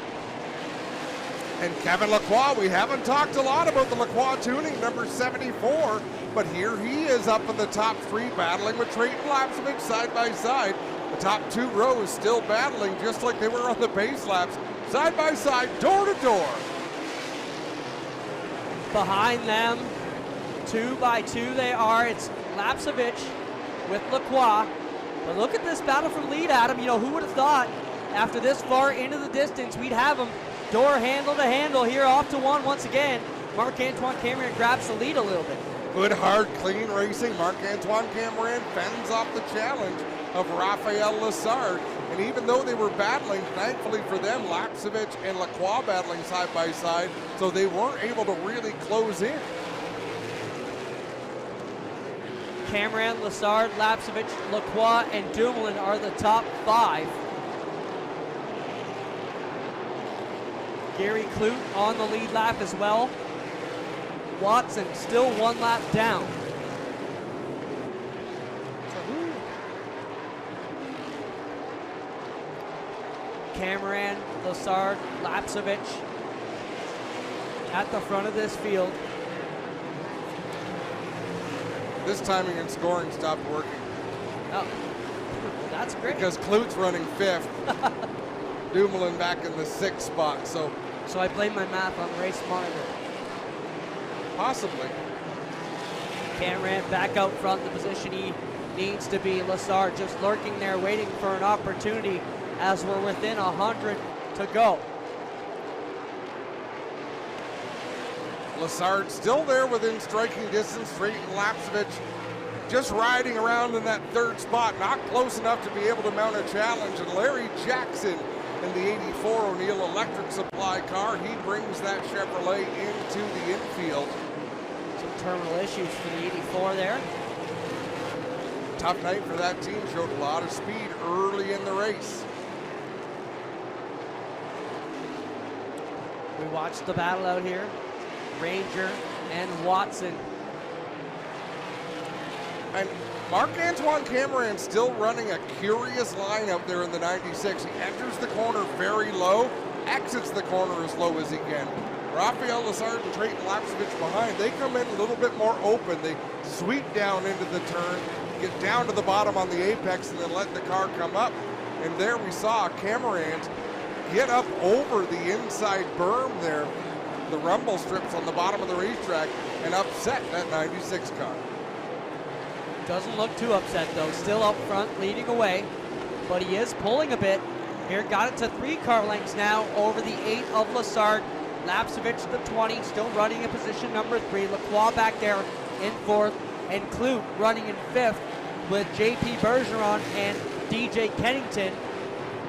And Kevin Lacroix, we haven't talked a lot about the Lacroix tuning, number 74, but here he is up in the top 3 battling with Trayton Lapsovich side by side. The top 2 rows still battling just like they were on the base laps, side by side, door to door. Behind them, 2 by 2 they are. It's Lapsovich with Lacroix. But look at this battle for lead, Adam. You know, who would have thought after this far into the distance we'd have them door handle to handle here off to 1 once again. Marc-Antoine Cameron grabs the lead a little bit. Good, hard, clean racing. Marc-Antoine Cameron fends off the challenge. of Rafael Lessard. And even though they were battling, thankfully for them, Lapsevich and Lacroix battling side by side, so they weren't able to really close in. Cameron, Lessard, Lapsevich, Lacroix, and Dumoulin are the top 5. Gary Clute on the lead lap as well. Watson still 1 lap down. Cameron, Lessard, Lapsevich at the front of this field. This timing and scoring stopped working. Oh, that's great. Because Clute's running 5th. Dumoulin back in the 6th spot, so I blame my math on the race monitor. possibly. Cameron back out front, the position he needs to be. Lessard just lurking there, waiting for an opportunity as we're within 100 to go. Lessard still there within striking distance. Drayton Lapsevich just riding around in that 3rd spot, not close enough to be able to mount a challenge. And Larry Jackson in the 84 O'Neill Electric Supply car, he brings that Chevrolet into the infield. Some terminal issues for the 84 there. Tough night for that team, showed a lot of speed early in the race. We watched the battle out here. Ranger and Watson. And Marc-Antoine Cameron still running a curious line out there in the 96. He enters the corner very low, exits the corner as low as he can. Rafael Lessard and Drayton Lapsevich behind. They come in a little bit more open. They sweep down into the turn, get down to the bottom on the apex, and then let the car come up. And there we saw Cameron get up over the inside berm there, the rumble strips on the bottom of the racetrack, and upset that 96 car. Doesn't look too upset though, still up front, leading away, but he is pulling a bit. Here, got it to 3 car lengths now over the 8 of Lessard. Lapsevich the 20, still running in position number 3. Lacroix back there in 4th, and Clute running in 5th with JP Bergeron and DJ Kennington.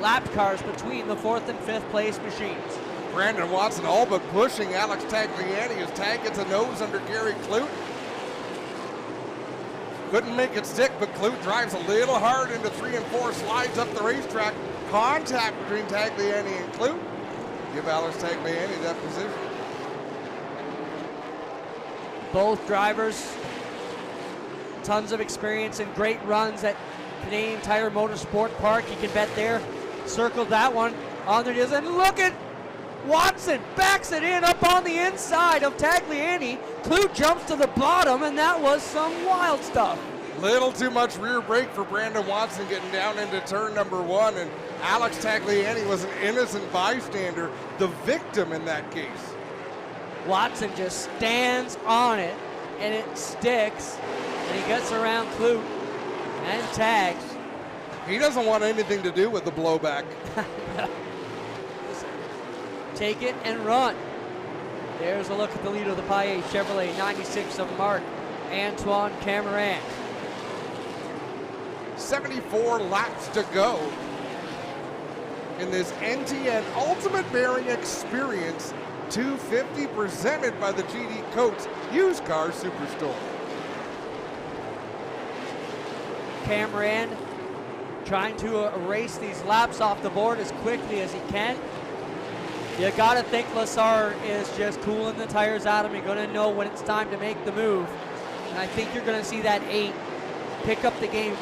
Lap cars between the 4th and 5th place machines. Brandon Watson all but pushing Alex Tagliani. His tag gets a nose under Gary Clute. Couldn't make it stick, but Clute drives a little hard into 3 and 4, slides up the racetrack. Contact between Tagliani and Clute. Give Alex Tagliani that position. Both drivers, tons of experience and great runs at Canadian Tire Motorsport Park. You can bet there. Circled that one on there it is, and look at Watson backs it in up on the inside of Tagliani. Clute jumps to the bottom, and that was some wild stuff. Little too much rear brake for Brandon Watson getting down into turn number 1, and Alex Tagliani was an innocent bystander, the victim in that case. Watson just stands on it, and it sticks, and he gets around Clute and tags. He doesn't want anything to do with the blowback. Take it and run. There's a look at the lead of the Paillet Chevrolet 96 of Marc-Antoine Cameron. 74 laps to go in this NTN Ultimate Bearing Experience 250 presented by the GD Coates Used Car Superstore. Cameron trying to erase these laps off the board as quickly as he can. You gotta think Lessard is just cooling the tires out of him. You're gonna know when it's time to make the move. And I think you're gonna see that 8 pick up the game.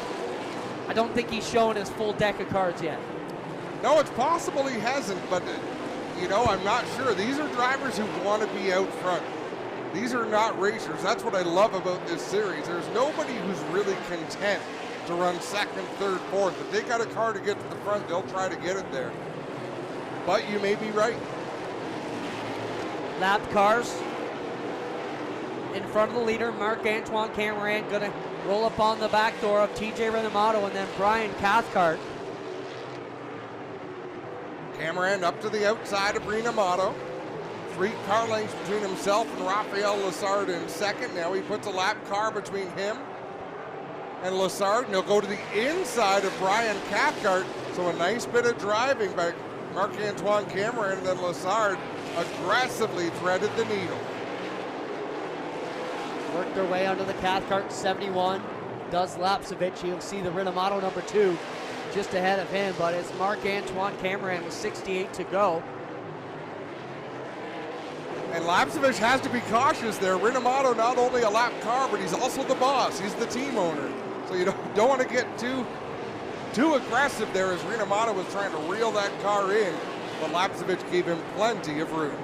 I don't think he's showing his full deck of cards yet. No, it's possible he hasn't, but I'm not sure. These are drivers who want to be out front. These are not racers. That's what I love about this series. There's nobody who's really content to run 2nd, 3rd, 4th. If they got a car to get to the front, they'll try to get it there. But you may be right. Lap cars in front of the leader, Marc-Antoine Cameron, gonna roll up on the back door of TJ Renamato and then Brian Cathcart. Cameron up to the outside of Renamato. 3 car lengths between himself and Rafael Lessard in 2nd. Now he puts a lap car between him and Lessard, and he'll go to the inside of Brian Cathcart. So a nice bit of driving by Marc-Antoine Cameron, and then Lessard aggressively threaded the needle. Worked their way under the Cathcart 71. Does Lapsevich. You'll see the Rinamato number 2 just ahead of him, but it's Marc-Antoine Cameron with 68 to go. And Lapsevich has to be cautious there. Rinamato not only a lap car, but he's also the boss. He's the team owner. So you don't want to get too aggressive there as Rinamato was trying to reel that car in, but Lapsevich gave him plenty of room.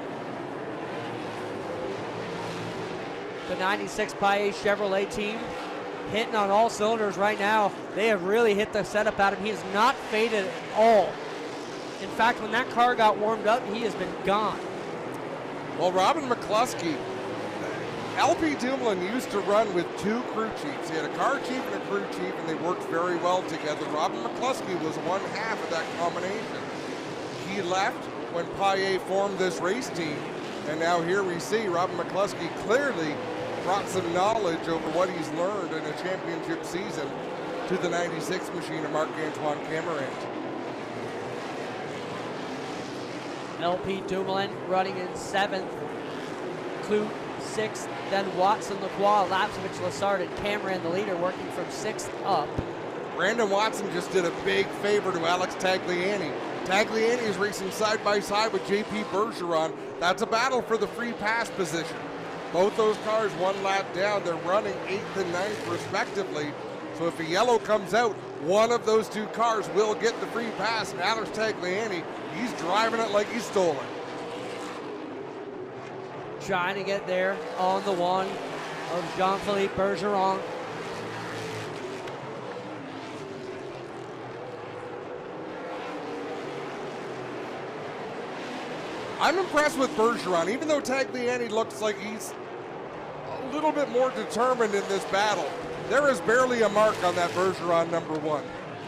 The 96 Paille Chevrolet team hitting on all cylinders right now. They have really hit the setup at him. He has not faded at all. In fact, when that car got warmed up, he has been gone. Well, Robin McCluskey, LP Dumoulin used to run with 2 crew chiefs. He had a car chief and a crew chief, and they worked very well together. Robin McCluskey was one half of that combination. He left when Paille formed this race team, and now here we see Robin McCluskey clearly brought some knowledge over what he's learned in a championship season to the 96 machine of Marc-Antoine Cameron. LP Dumoulin running in 7th. Clute 6th. Then Watson, Lacroix, Lapsevich, Lessard, and Cameron, the leader, working from 6th up. Brandon Watson just did a big favor to Alex Tagliani. Tagliani is racing side by side with JP Bergeron. That's a battle for the free pass position. Both those cars 1 lap down. They're running 8th and 9th respectively. So if a yellow comes out, one of those 2 cars will get the free pass. And Alex Tagliani, he's driving it like he stole it. Trying to get there on the 1 of Jean-Philippe Bergeron. I'm impressed with Bergeron, even though Tagliani looks like he's a little bit more determined in this battle. There is barely a mark on that Bergeron number 1.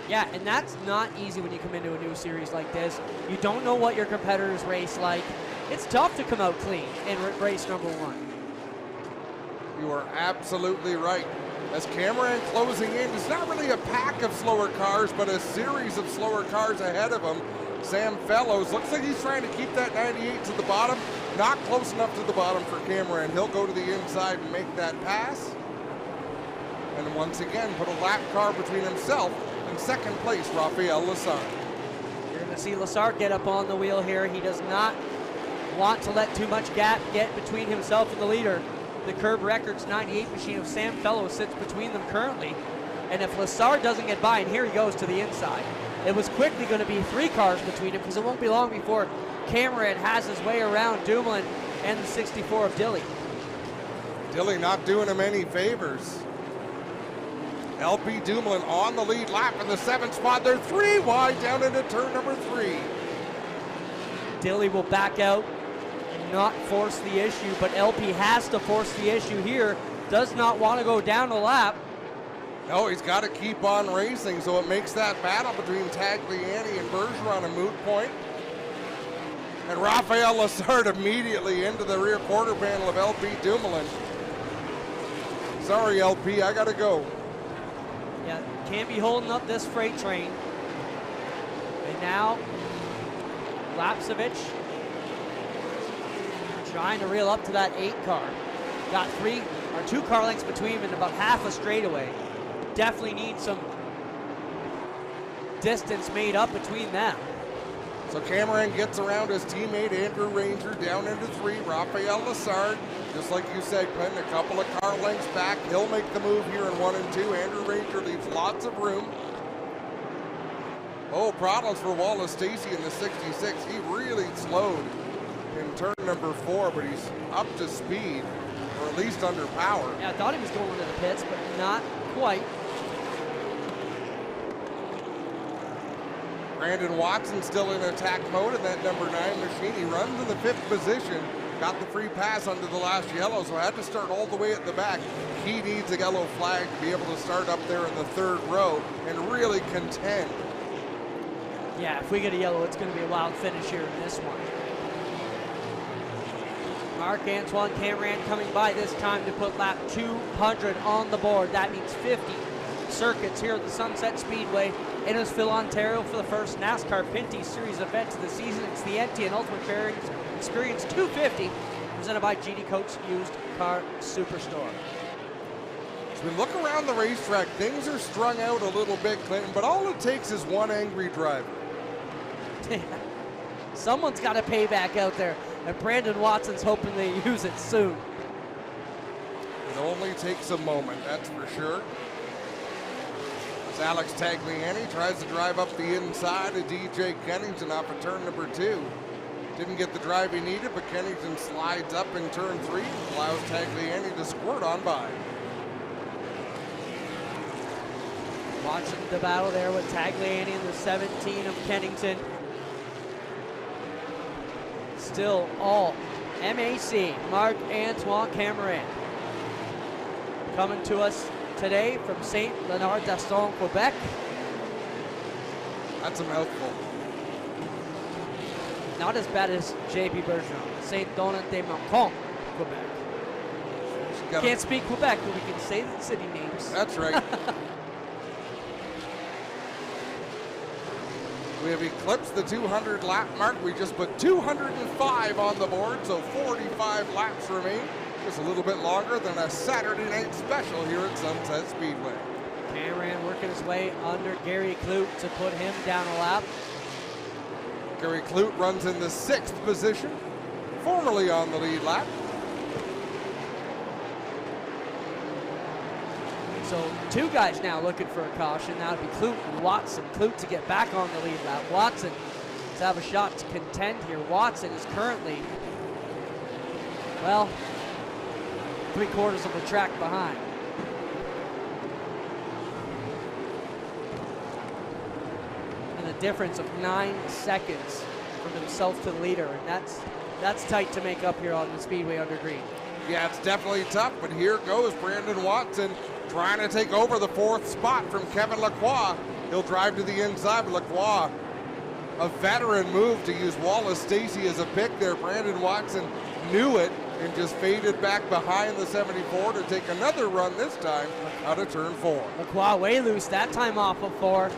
Yeah, and that's not easy when you come into a new series like this. You don't know what your competitors race like. It's tough to come out clean in race number 1. You are absolutely right. As Cameron closing in, it's not really a pack of slower cars, but a series of slower cars ahead of him. Sam Fellows looks like he's trying to keep that 98 to the bottom. Not close enough to the bottom for Cameron. He'll go to the inside and make that pass. And once again, put a lap car between himself and second place, Raphael Lessard. You're going to see Lessard get up on the wheel here. He does not want to let too much gap get between himself and the leader. The Curb Records 98 machine of Sam Fellows sits between them currently. And if Lessard doesn't get by, and here he goes to the inside, it was quickly going to be 3 cars between him because it won't be long before Cameron has his way around Dumoulin and the 64 of Dilly. Dilly not doing him any favors. LP Dumoulin on the lead lap in the 7th spot. They're 3 wide down into turn number 3. Dilly will back out and not force the issue, but LP has to force the issue here. Does not want to go down a lap. No, he's got to keep on racing, so it makes that battle between Tagliani and Bergeron a moot point. And Raphael Lessard immediately into the rear quarter panel of LP Dumoulin. Sorry, LP, I got to go. Yeah, can't be holding up this freight train. And now, Lapsevich trying to reel up to that 8 car. Got 2 car lengths between him and about half a straightaway. Definitely need some distance made up between them. So Cameron gets around his teammate Andrew Ranger down into 3. Raphael Lessard, just like you said, Clinton, a couple of car lengths back. He'll make the move here in 1 and 2. Andrew Ranger leaves lots of room. Oh, problems for Wallace Stacy in the 66. He really slowed in turn number 4, but he's up to speed, or at least under power. Yeah, I thought he was going into the pits, but not quite. Brandon Watson still in attack mode in that number 9 machine. He runs in the 5th position. Got the free pass under the last yellow, so had to start all the way at the back. He needs a yellow flag to be able to start up there in the 3rd row and really contend. Yeah, if we get a yellow, it's going to be a wild finish here in this one. Marc-Antoine Cameron coming by this time to put lap 200 on the board. That means 50 circuits here at the Sunset Speedway, Innisfil, Ontario, for the first NASCAR Pinty Series event of the season. It's the NTN Ultimate Bearings Experience 250, presented by GD Coats Used Car Superstore. As we look around the racetrack, things are strung out a little bit, Clinton, but all it takes is one angry driver. Someone's got a payback out there, and Brandon Watson's hoping they use it soon. It only takes a moment, that's for sure. As Alex Tagliani tries to drive up the inside of DJ Kennington off of turn number 2. Didn't get the drive he needed, but Kennington slides up in turn 3, allows Tagliani to squirt on by. Watching the battle there with Tagliani in the 17 of Kennington. Still all MAC, Marc-Antoine Cameron. Coming to us today from St. Léonard-d'Aston, Quebec. That's a mouthful. Not as bad as JP Bergeron, St. Donat-des-Montcalms, Quebec. Can't speak Quebec, but we can say the city names. That's right. We have eclipsed the 200 lap mark. We just put 205 on the board, so 45 laps remain. Just a little bit longer than a Saturday night special here at Sunset Speedway. Cameron working his way under Gary Clute to put him down a lap. Gary Clute runs in the 6th position, formerly on the lead lap. So 2 guys now looking for a caution. That would be Clute and Watson. Clute to get back on the lead lap. Watson to have a shot to contend here. Watson is currently, well, 3/4 of the track behind. And a difference of 9 seconds from himself to the leader. And that's tight to make up here on the Speedway under green. Yeah, it's definitely tough, but here goes Brandon Watson trying to take over the 4th spot from Kevin Lacroix. He'll drive to the inside, but Lacroix, a veteran move to use Wallace Stacy as a pick there. Brandon Watson knew it and just faded back behind the 74 to take another run this time out of turn 4. Lacroix way loose that time off of 4.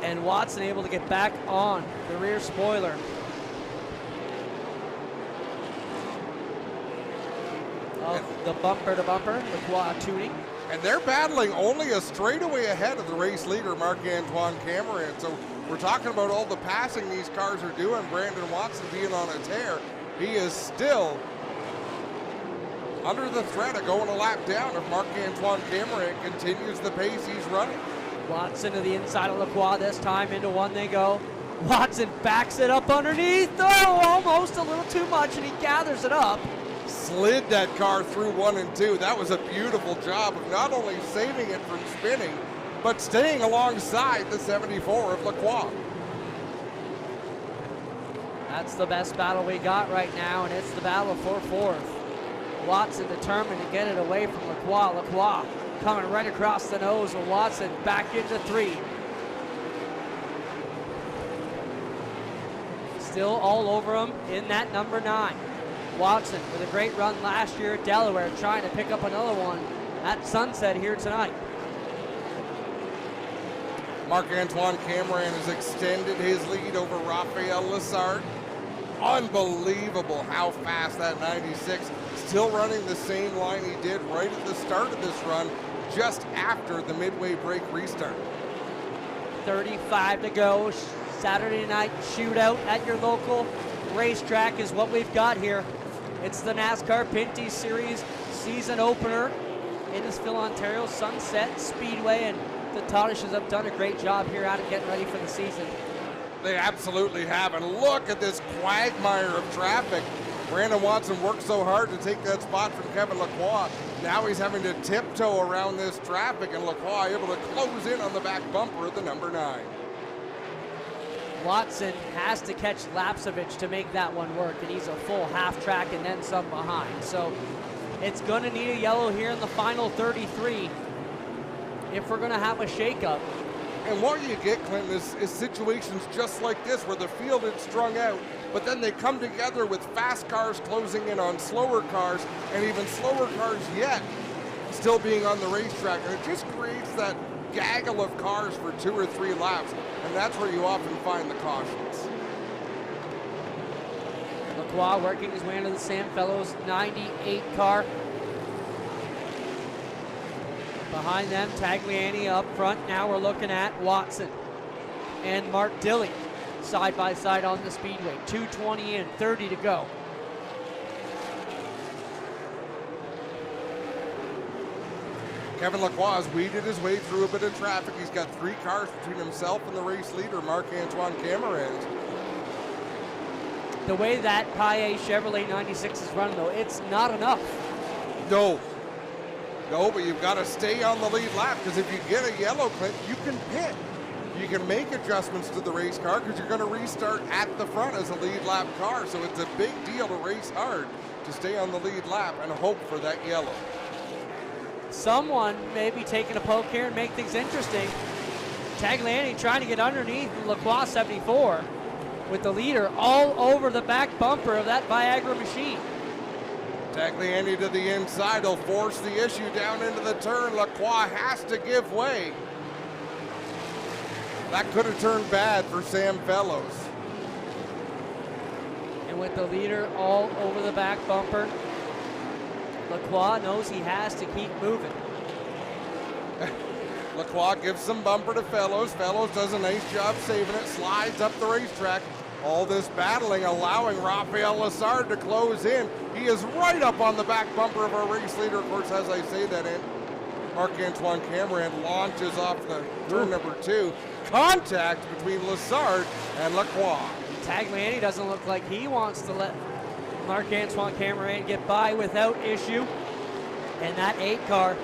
And Watson able to get back on the rear spoiler. Of the bumper to bumper, Lacroix tuning. And they're battling only a straightaway ahead of the race leader, Marc-Antoine Cameron. So we're talking about all the passing these cars are doing. Brandon Watson being on a tear. He is still under the threat of going a lap down if Marc-Antoine Cameron continues the pace he's running. Watson to the inside of Lacroix this time. Into one they go. Watson backs it up underneath. Oh, almost a little too much, and he gathers it up. Slid that car through 1 and 2. That was a beautiful job of not only saving it from spinning, but staying alongside the 74 of Lacroix. That's the best battle we got right now, and it's the battle for 4th. Watson determined to get it away from Lacroix. Lacroix coming right across the nose with Watson back into 3. Still all over him in that number 9. Watson with a great run last year at Delaware, trying to pick up another one at Sunset here tonight. Marc-Antoine Cameron has extended his lead over Raphael Lessard. Unbelievable how fast that 96, still running the same line he did right at the start of this run, just after the midway break restart. 35 to go. Saturday night shootout at your local racetrack is what we've got here. It's the NASCAR Pinty Series season opener. Innisfil, Ontario, Sunset Speedway, and the Todishes have done a great job here out of getting ready for the season. They absolutely have, and look at this quagmire of traffic. Brandon Watson worked so hard to take that spot from Kevin Lacroix. Now he's having to tiptoe around this traffic, and Lacroix able to close in on the back bumper of the number 9. Watson has to catch Lapsevich to make that one work, and he's a full half track and then some behind. So it's going to need a yellow here in the final 33 if we're going to have a shakeup. And what you get, Clinton, is situations just like this where the field is strung out, but then they come together with fast cars closing in on slower cars, and even slower cars yet still being on the racetrack, and it just creates that gaggle of cars for 2 or 3 laps, and that's where you often find the cautions. Lacroix working his way into the Sam Fellows 98 car. Behind them, Tagliani up front. Now we're looking at Watson and Mark Dilley side by side on the Speedway. 2:20 in, 30 to go. Kevin Lacroix has weeded his way through a bit of traffic. He's got 3 cars between himself and the race leader, Marc-Antoine Camerand. The way that Paye Chevrolet 96 is running, though, it's not enough. No, but you've got to stay on the lead lap, because if you get a yellow, Clint, you can pit. You can make adjustments to the race car because you're going to restart at the front as a lead lap car. So it's a big deal to race hard to stay on the lead lap and hope for that yellow. Someone maybe taking a poke here and make things interesting. Tagliani trying to get underneath Lacroix 74 with the leader all over the back bumper of that Viagra machine. Tagliani to the inside. He'll force the issue down into the turn. Lacroix has to give way. That could have turned bad for Sam Fellows. And with the leader all over the back bumper, Lacroix knows he has to keep moving. Lacroix gives some bumper to Fellows. Fellows does a nice job saving it, slides up the racetrack. All this battling allowing Rafael Lessard to close in. He is right up on the back bumper of our race leader. Of course, as I say that, Marc-Antoine Camerand launches off the turn number 2. Contact between Lessard and Lacroix. Tagliani doesn't look like he wants to let Marc-Antoine Camerand get by without issue. And that 8 car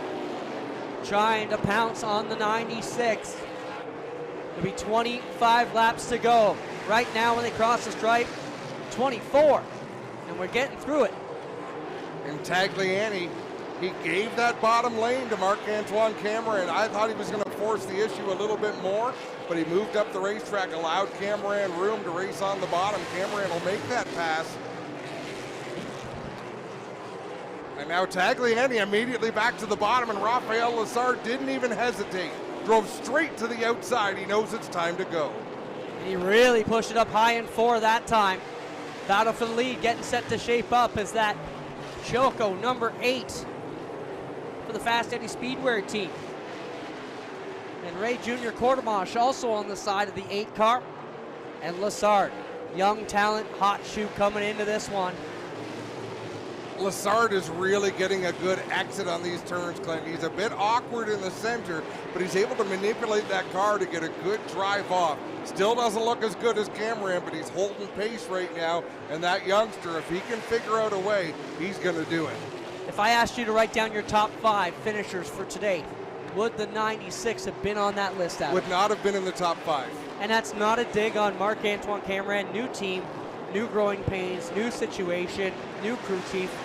trying to pounce on the 96. It'll be 25 laps to go. Right now when they cross the stripe, 24. And we're getting through it. And Tagliani, he gave that bottom lane to Marc-Antoine Camerand. I thought he was going to force the issue a little bit more, but he moved up the racetrack, allowed Camerand room to race on the bottom. Camerand will make that pass. And now Tagliani immediately back to the bottom, and Rafael Lessard didn't even hesitate. Drove straight to the outside. He knows it's time to go. He really pushed it up high in 4 that time. Battle for the lead getting set to shape up as that Choco number 8 for the Fast Eddie Speedway team. And Ray Jr. Quartermash also on the side of the 8 car. And Lessard, young talent, hot shoe coming into this one. Lessard is really getting a good exit on these turns, Clint. He's a bit awkward in the center, but he's able to manipulate that car to get a good drive off. Still doesn't look as good as Camerand, but he's holding pace right now. And that youngster, if he can figure out a way, he's going to do it. If I asked you to write down your top 5 finishers for today, would the 96 have been on that list, Adam? Would not have been in the top 5. And that's not a dig on Marc-Antoine Camerand. New team, new growing pains, new situation, new crew chief.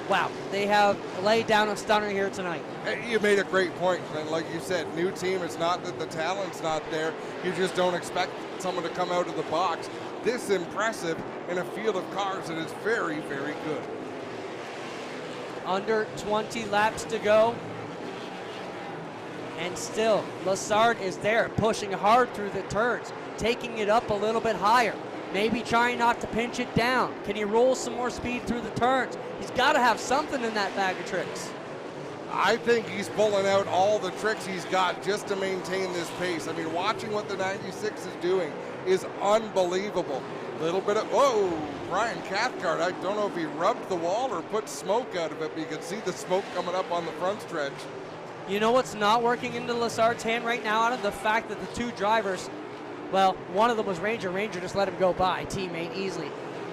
Wow, they have laid down a stunner here tonight. You made a great point, Clint. Like you said, new team. It's not that the talent's not there. You just don't expect someone to come out of the box this impressive in a field of cars that is very, very good. Under 20 laps to go. And still, Lessard is there, pushing hard through the turns, taking it up a little bit higher. Maybe trying not to pinch it down. Can he roll some more speed through the turns? He's got to have something in that bag of tricks. I think he's pulling out all the tricks he's got just to maintain this pace. I mean, watching what the 96 is doing is unbelievable. Little bit of, whoa, Brian Cathcart. I don't know if he rubbed the wall or put smoke out of it, but you can see the smoke coming up on the front stretch. You know what's not working into Lessard's hand right now, Adam? The fact that the 2 drivers, well, one of them was Ranger. Ranger just let him go by, teammate, easily.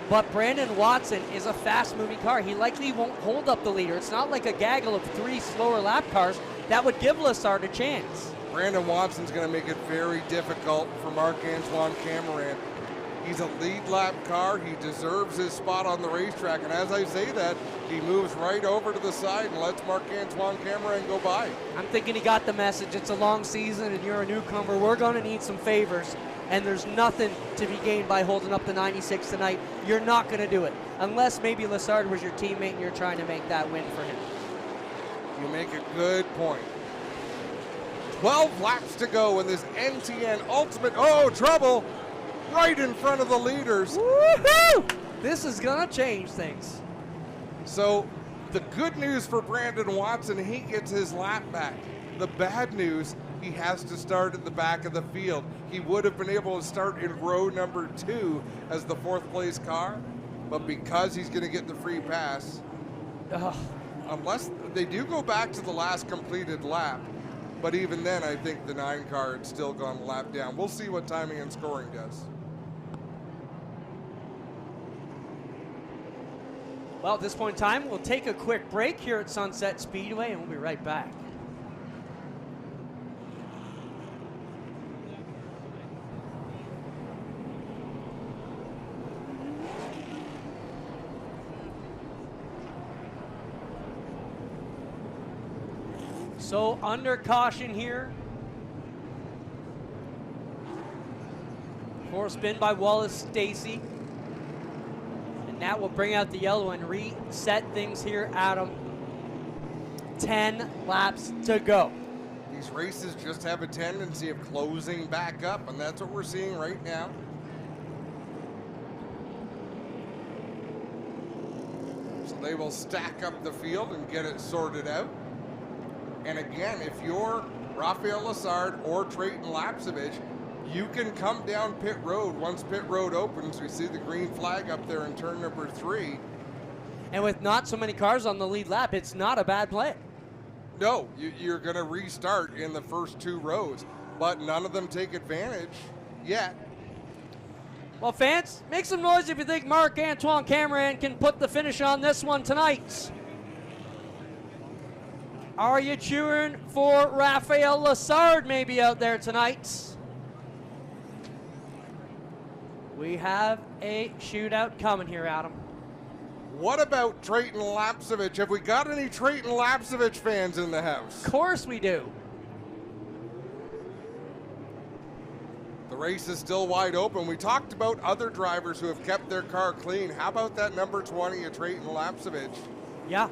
But Brandon Watson is a fast-moving car. He likely won't hold up the leader. It's not like a gaggle of 3 slower lap cars that would give Lessard a chance. Brandon Watson's going to make it very difficult for Marc-Antoine Camerand. He's a lead lap car. He deserves his spot on the racetrack. And as I say that, he moves right over to the side and lets Marc-Antoine Camerand go by. I'm thinking he got the message. It's a long season and you're a newcomer. We're going to need some favors. And there's nothing to be gained by holding up the 96 tonight. You're not going to do it. Unless maybe Lessard was your teammate and you're trying to make that win for him. You make a good point. 12 laps to go in this NTN Ultimate. Oh, trouble! Right in front of the leaders. Woohoo! This is gonna change things. So the good news for Brandon Watson, he gets his lap back. The bad news, he has to start at the back of the field. He would have been able to start in row number 2 as the 4th place car, but because he's going to get the free pass, unless they do go back to the last completed lap, but even then I think the 9 car had still gone a lap down. We'll see what timing and scoring does. Well, at this point in time, we'll take a quick break here at Sunset Speedway, and we'll be right back. So under caution here. For a spin by Wallace Stacy. And that will bring out the yellow and reset things here, Adam. 10 laps to go. These races just have a tendency of closing back up, and that's what we're seeing right now. So they will stack up the field and get it sorted out. And again, if you're Rafael Lessard or Trayton Lapsevich, you can come down pit road. Once pit road opens, we see the green flag up there in turn number 3. And with not so many cars on the lead lap, it's not a bad play. No, you're going to restart in the first 2 rows, but none of them take advantage yet. Well, fans, make some noise if you think Marc-Antoine Cameron can put the finish on this one tonight. Are you cheering for Rafael Lessard maybe out there tonight? We have a shootout coming here, Adam. What about Trayton Lapsevich? Have we got any Trayton Lapsevich fans in the house? Of course we do. The race is still wide open. We talked about other drivers who have kept their car clean. How about that number 20 of Trayton Lapsevich? Yeah.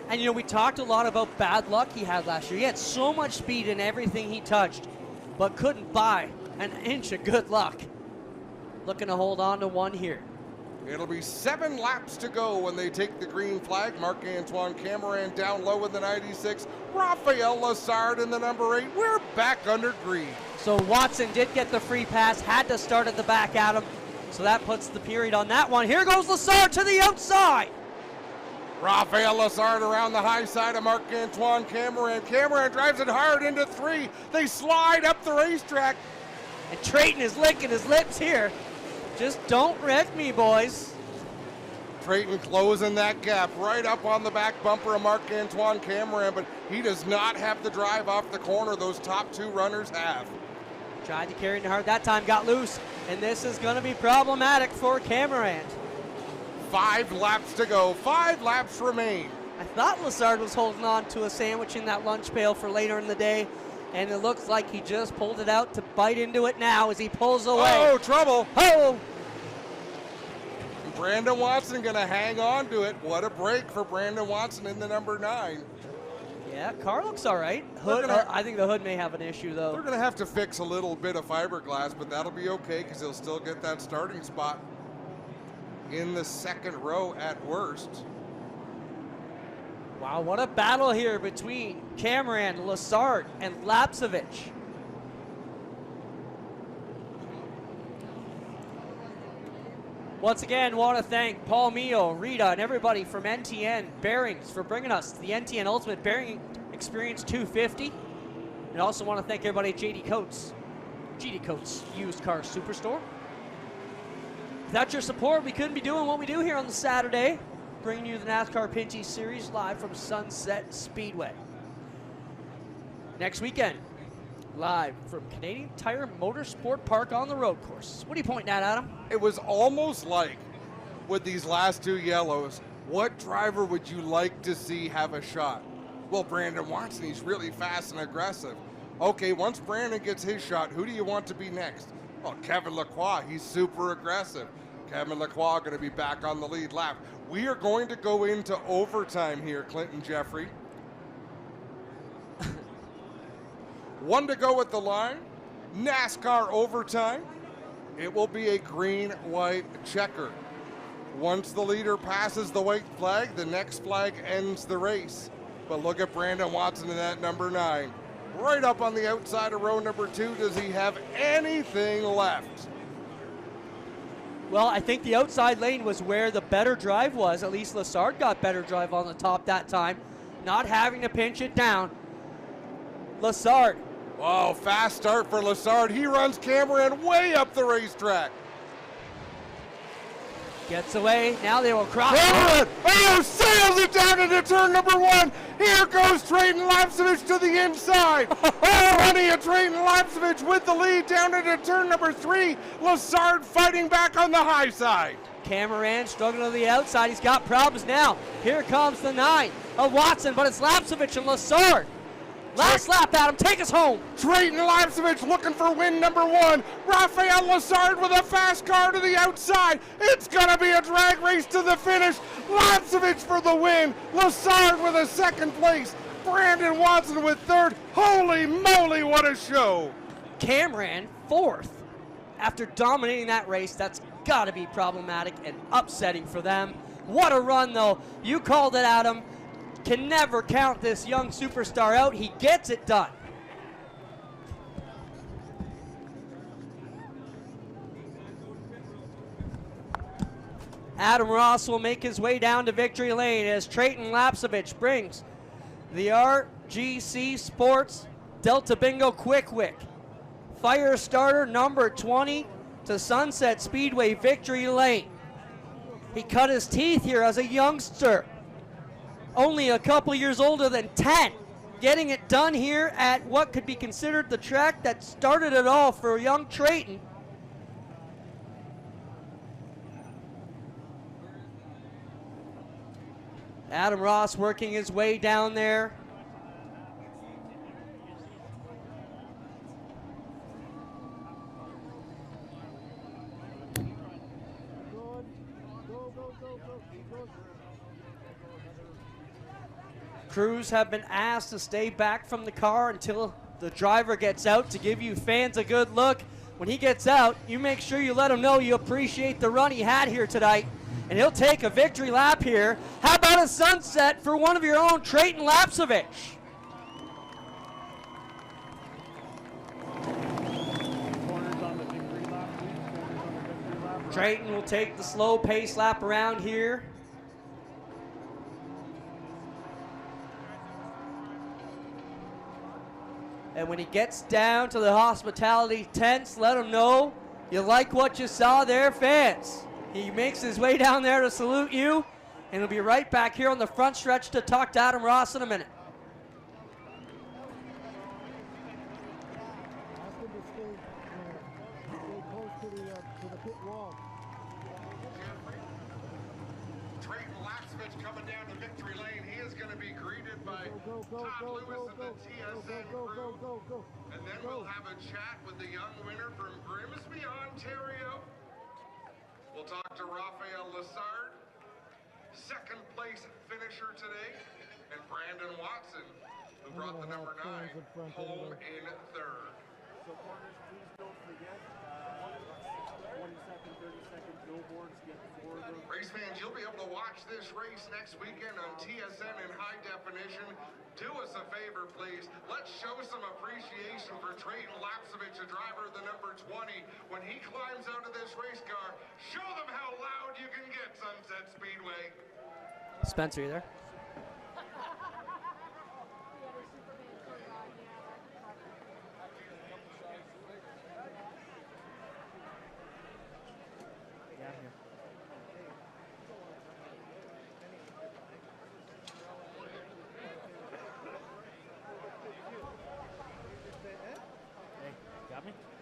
And, you know, we talked a lot about bad luck he had last year. He had so much speed in everything he touched, but couldn't buy an inch of good luck. Looking to hold on to one here. It'll be 7 laps to go when they take the green flag. Marc-Antoine Cameron down low in the 96. Rafael Lessard in the number 8. We're back under green. So Watson did get the free pass, had to start at the back, Adam. So that puts the period on that one. Here goes Lessard to the outside. Rafael Lessard around the high side of Marc-Antoine Cameron. Cameron drives it hard into 3. They slide up the racetrack. And Trayton is licking his lips here. Just don't wreck me, boys. Trayton closing that gap right up on the back bumper of Marc-Antoine Cameron, but he does not have the drive off the corner those top 2 runners have. Tried to carry it hard that time, got loose, and this is going to be problematic for Cameron. 5 laps to go. 5 laps remain. I thought Lessard was holding on to a sandwich in that lunch pail for later in the day, and it looks like he just pulled it out to bite into it now as he pulls away. Oh, trouble. Oh! Brandon Watson going to hang on to it. What a break for Brandon Watson in the number 9. Yeah, car looks all right. Hood, I think the hood may have an issue, though. They're going to have to fix a little bit of fiberglass, but that'll be okay because he'll still get that starting spot in the 2nd row at worst. Wow, what a battle here between Cameron, Lessard, and Lapsevich. Once again, want to thank Paul Mio, Rita, and everybody from NTN Bearings for bringing us the NTN Ultimate Bearing Experience 250. And also want to thank everybody at GD Coates Used Car Superstore. Without your support, we couldn't be doing what we do here on the Saturday, bringing you the NASCAR Pinty Series live from Sunset Speedway. Next weekend, live from Canadian Tire Motorsport Park on the road course. What are you pointing at, Adam? It was almost like, with these last 2 yellows, what driver would you like to see have a shot? Well, Brandon Watson, he's really fast and aggressive. Okay, once Brandon gets his shot, who do you want to be next? Well, Kevin Lacroix, he's super aggressive. Kevin Lacroix going to be back on the lead lap. We are going to go into overtime here, Clinton Jeffrey. 1 to go at the line. NASCAR overtime. It will be a green-white checker. Once the leader passes the white flag, the next flag ends the race. But look at Brandon Watson in that number 9. Right up on the outside of row number 2. Does he have anything left? Well, I think the outside lane was where the better drive was. At least Lessard got better drive on the top that time, not having to pinch it down. Lessard. Wow, fast start for Lessard. He runs Cameron way up the racetrack. Gets away. Now they will cross. Oh, sails it down into turn number 1. Here goes Trayton Lapsevich to the inside. Plenty of Trayton Lapsevich with the lead down into turn number 3. Lessard fighting back on the high side. Cameron struggling to the outside. He's got problems now. Here comes the 9 of Watson, but it's Lapsevich and Lessard. Last lap, Adam. Take us home. Trayton Lapsevich looking for win number 1. Rafael Lessard with a fast car to the outside. It's going to be a drag race to the finish. Lapsevich for the win. Lessard with a second place. Brandon Watson with third. Holy moly, what a show. Cameron fourth. After dominating that race, that's got to be problematic and upsetting for them. What a run, though. You called it, Adam. Can never count this young superstar out. He gets it done. Adam Ross will make his way down to victory lane as Trayton Lapsevich brings the RGC Sports Delta Bingo Quick Wick Fire Starter number 20 to Sunset Speedway victory lane. He cut his teeth here as a youngster, only a couple years older than 10, getting it done here at what could be considered the track that started it all for young Trayton. Adam Ross working his way down there. Crews have been asked to stay back from the car until the driver gets out to give you fans a good look. When he gets out, you make sure you let him know you appreciate the run he had here tonight, and he'll take a victory lap here. How about a sunset for one of your own, Trayton Lapsevich? Trayton will take the slow pace lap around here. And when he gets down to the hospitality tents, let him know you like what you saw there, fans. He makes his way down there to salute you, and he'll be right back here on the front stretch to talk to Adam Ross in a minute. Trayton Lapsevich coming down to victory lane. He is going to be greeted by Todd Lewis of the TSN crew. And then we'll have a chat with the young winner from Grimsby, Ontario. We'll talk to Rafael Lessard, second place finisher today, and Brandon Watson, who brought the number 9 home in third. So partners, please don't forget, 20-second, 30-second billboards get forward. Race fans, you'll be able to watch this race next weekend on TSN in high definition. Do us a favor, please. Let's show some appreciation for Trayton Lapsevich, a driver of the number 20. When he climbs out of this race car, show them how loud you can get, Sunset Speedway. Spencer, you there?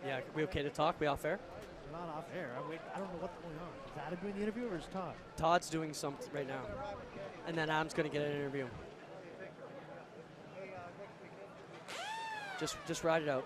Yeah, we okay to talk? We off air? We're not off air. I don't know what's going on. Is Adam doing the interview or is Todd? Todd's doing something right now. And then Adam's going to get an interview. Just ride it out.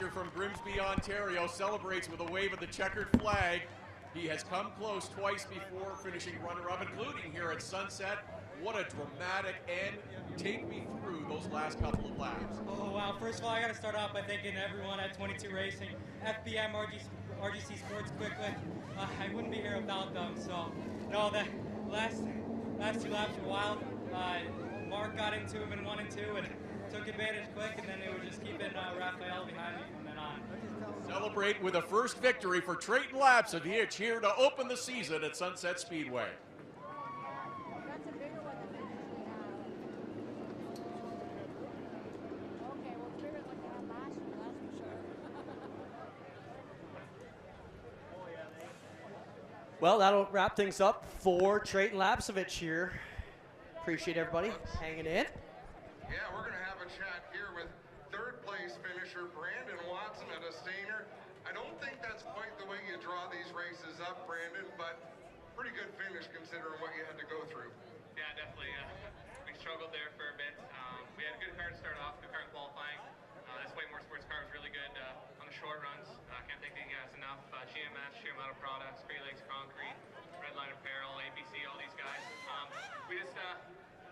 From Grimsby, Ontario, celebrates with a wave of the checkered flag. He has come close twice before, finishing runner-up, including here at Sunset. What a dramatic end. Take me through those last couple of laps. Oh, wow. First of all, I got to start off by thanking everyone at 22 Racing, FBM, RGC Sports Quickly. I wouldn't be here without them. So, no, the last 2 laps were wild. Mark got into him in 1 and 2 and took advantage quick, and then it was just keeping Raphael behind me from then on. Celebrate with a first victory for Trayton Lapsevich here to open the season at Sunset Speedway. That's a bigger one than they usually have. Okay, well, it's bigger than what they had last year, that's for sure. Well, that'll wrap things up for Trayton Lapsevich here. Appreciate everybody hanging in. Yeah, we're going to have a chat here with third place finisher Brandon Watson at a Stainer. I don't think that's quite the way you draw these races up, Brandon, but pretty good finish considering what you had to go through. Yeah, definitely. We struggled there for a bit. We had a good car to start off, good car in qualifying. This Way Motorsports car was really good on the short runs. I can't thank these guys enough. GMS, Sheer Metal Products, Great Lakes Concrete, Redline Apparel, ABC, all these guys. We just,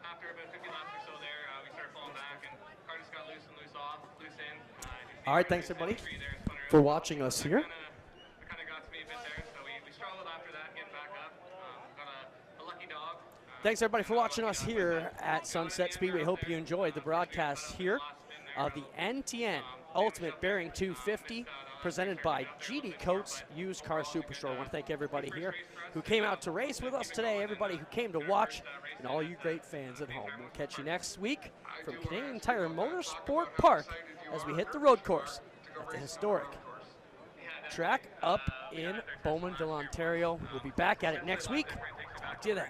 after about 50 laps or so there, we started falling back, and the car just got loose and loose off, loose in. All right, thanks everybody for watching us here. It kind of got to me a bit there, so we struggled after that, getting back up. Got a lucky dog. Thanks everybody for watching us here at Sunset Speedway. Hope you enjoyed the broadcast here of the NTN Ultimate Bearing 250 presented by GD Coates Used Car Superstore. I want to thank everybody here who came out to race with us today, everybody who came to watch, and all you great fans at home. We'll catch you next week from Canadian Tire Motorsport Park as we hit the road course at the historic track up in Bowmanville, Ontario. We'll be back at it next week. Talk to you then.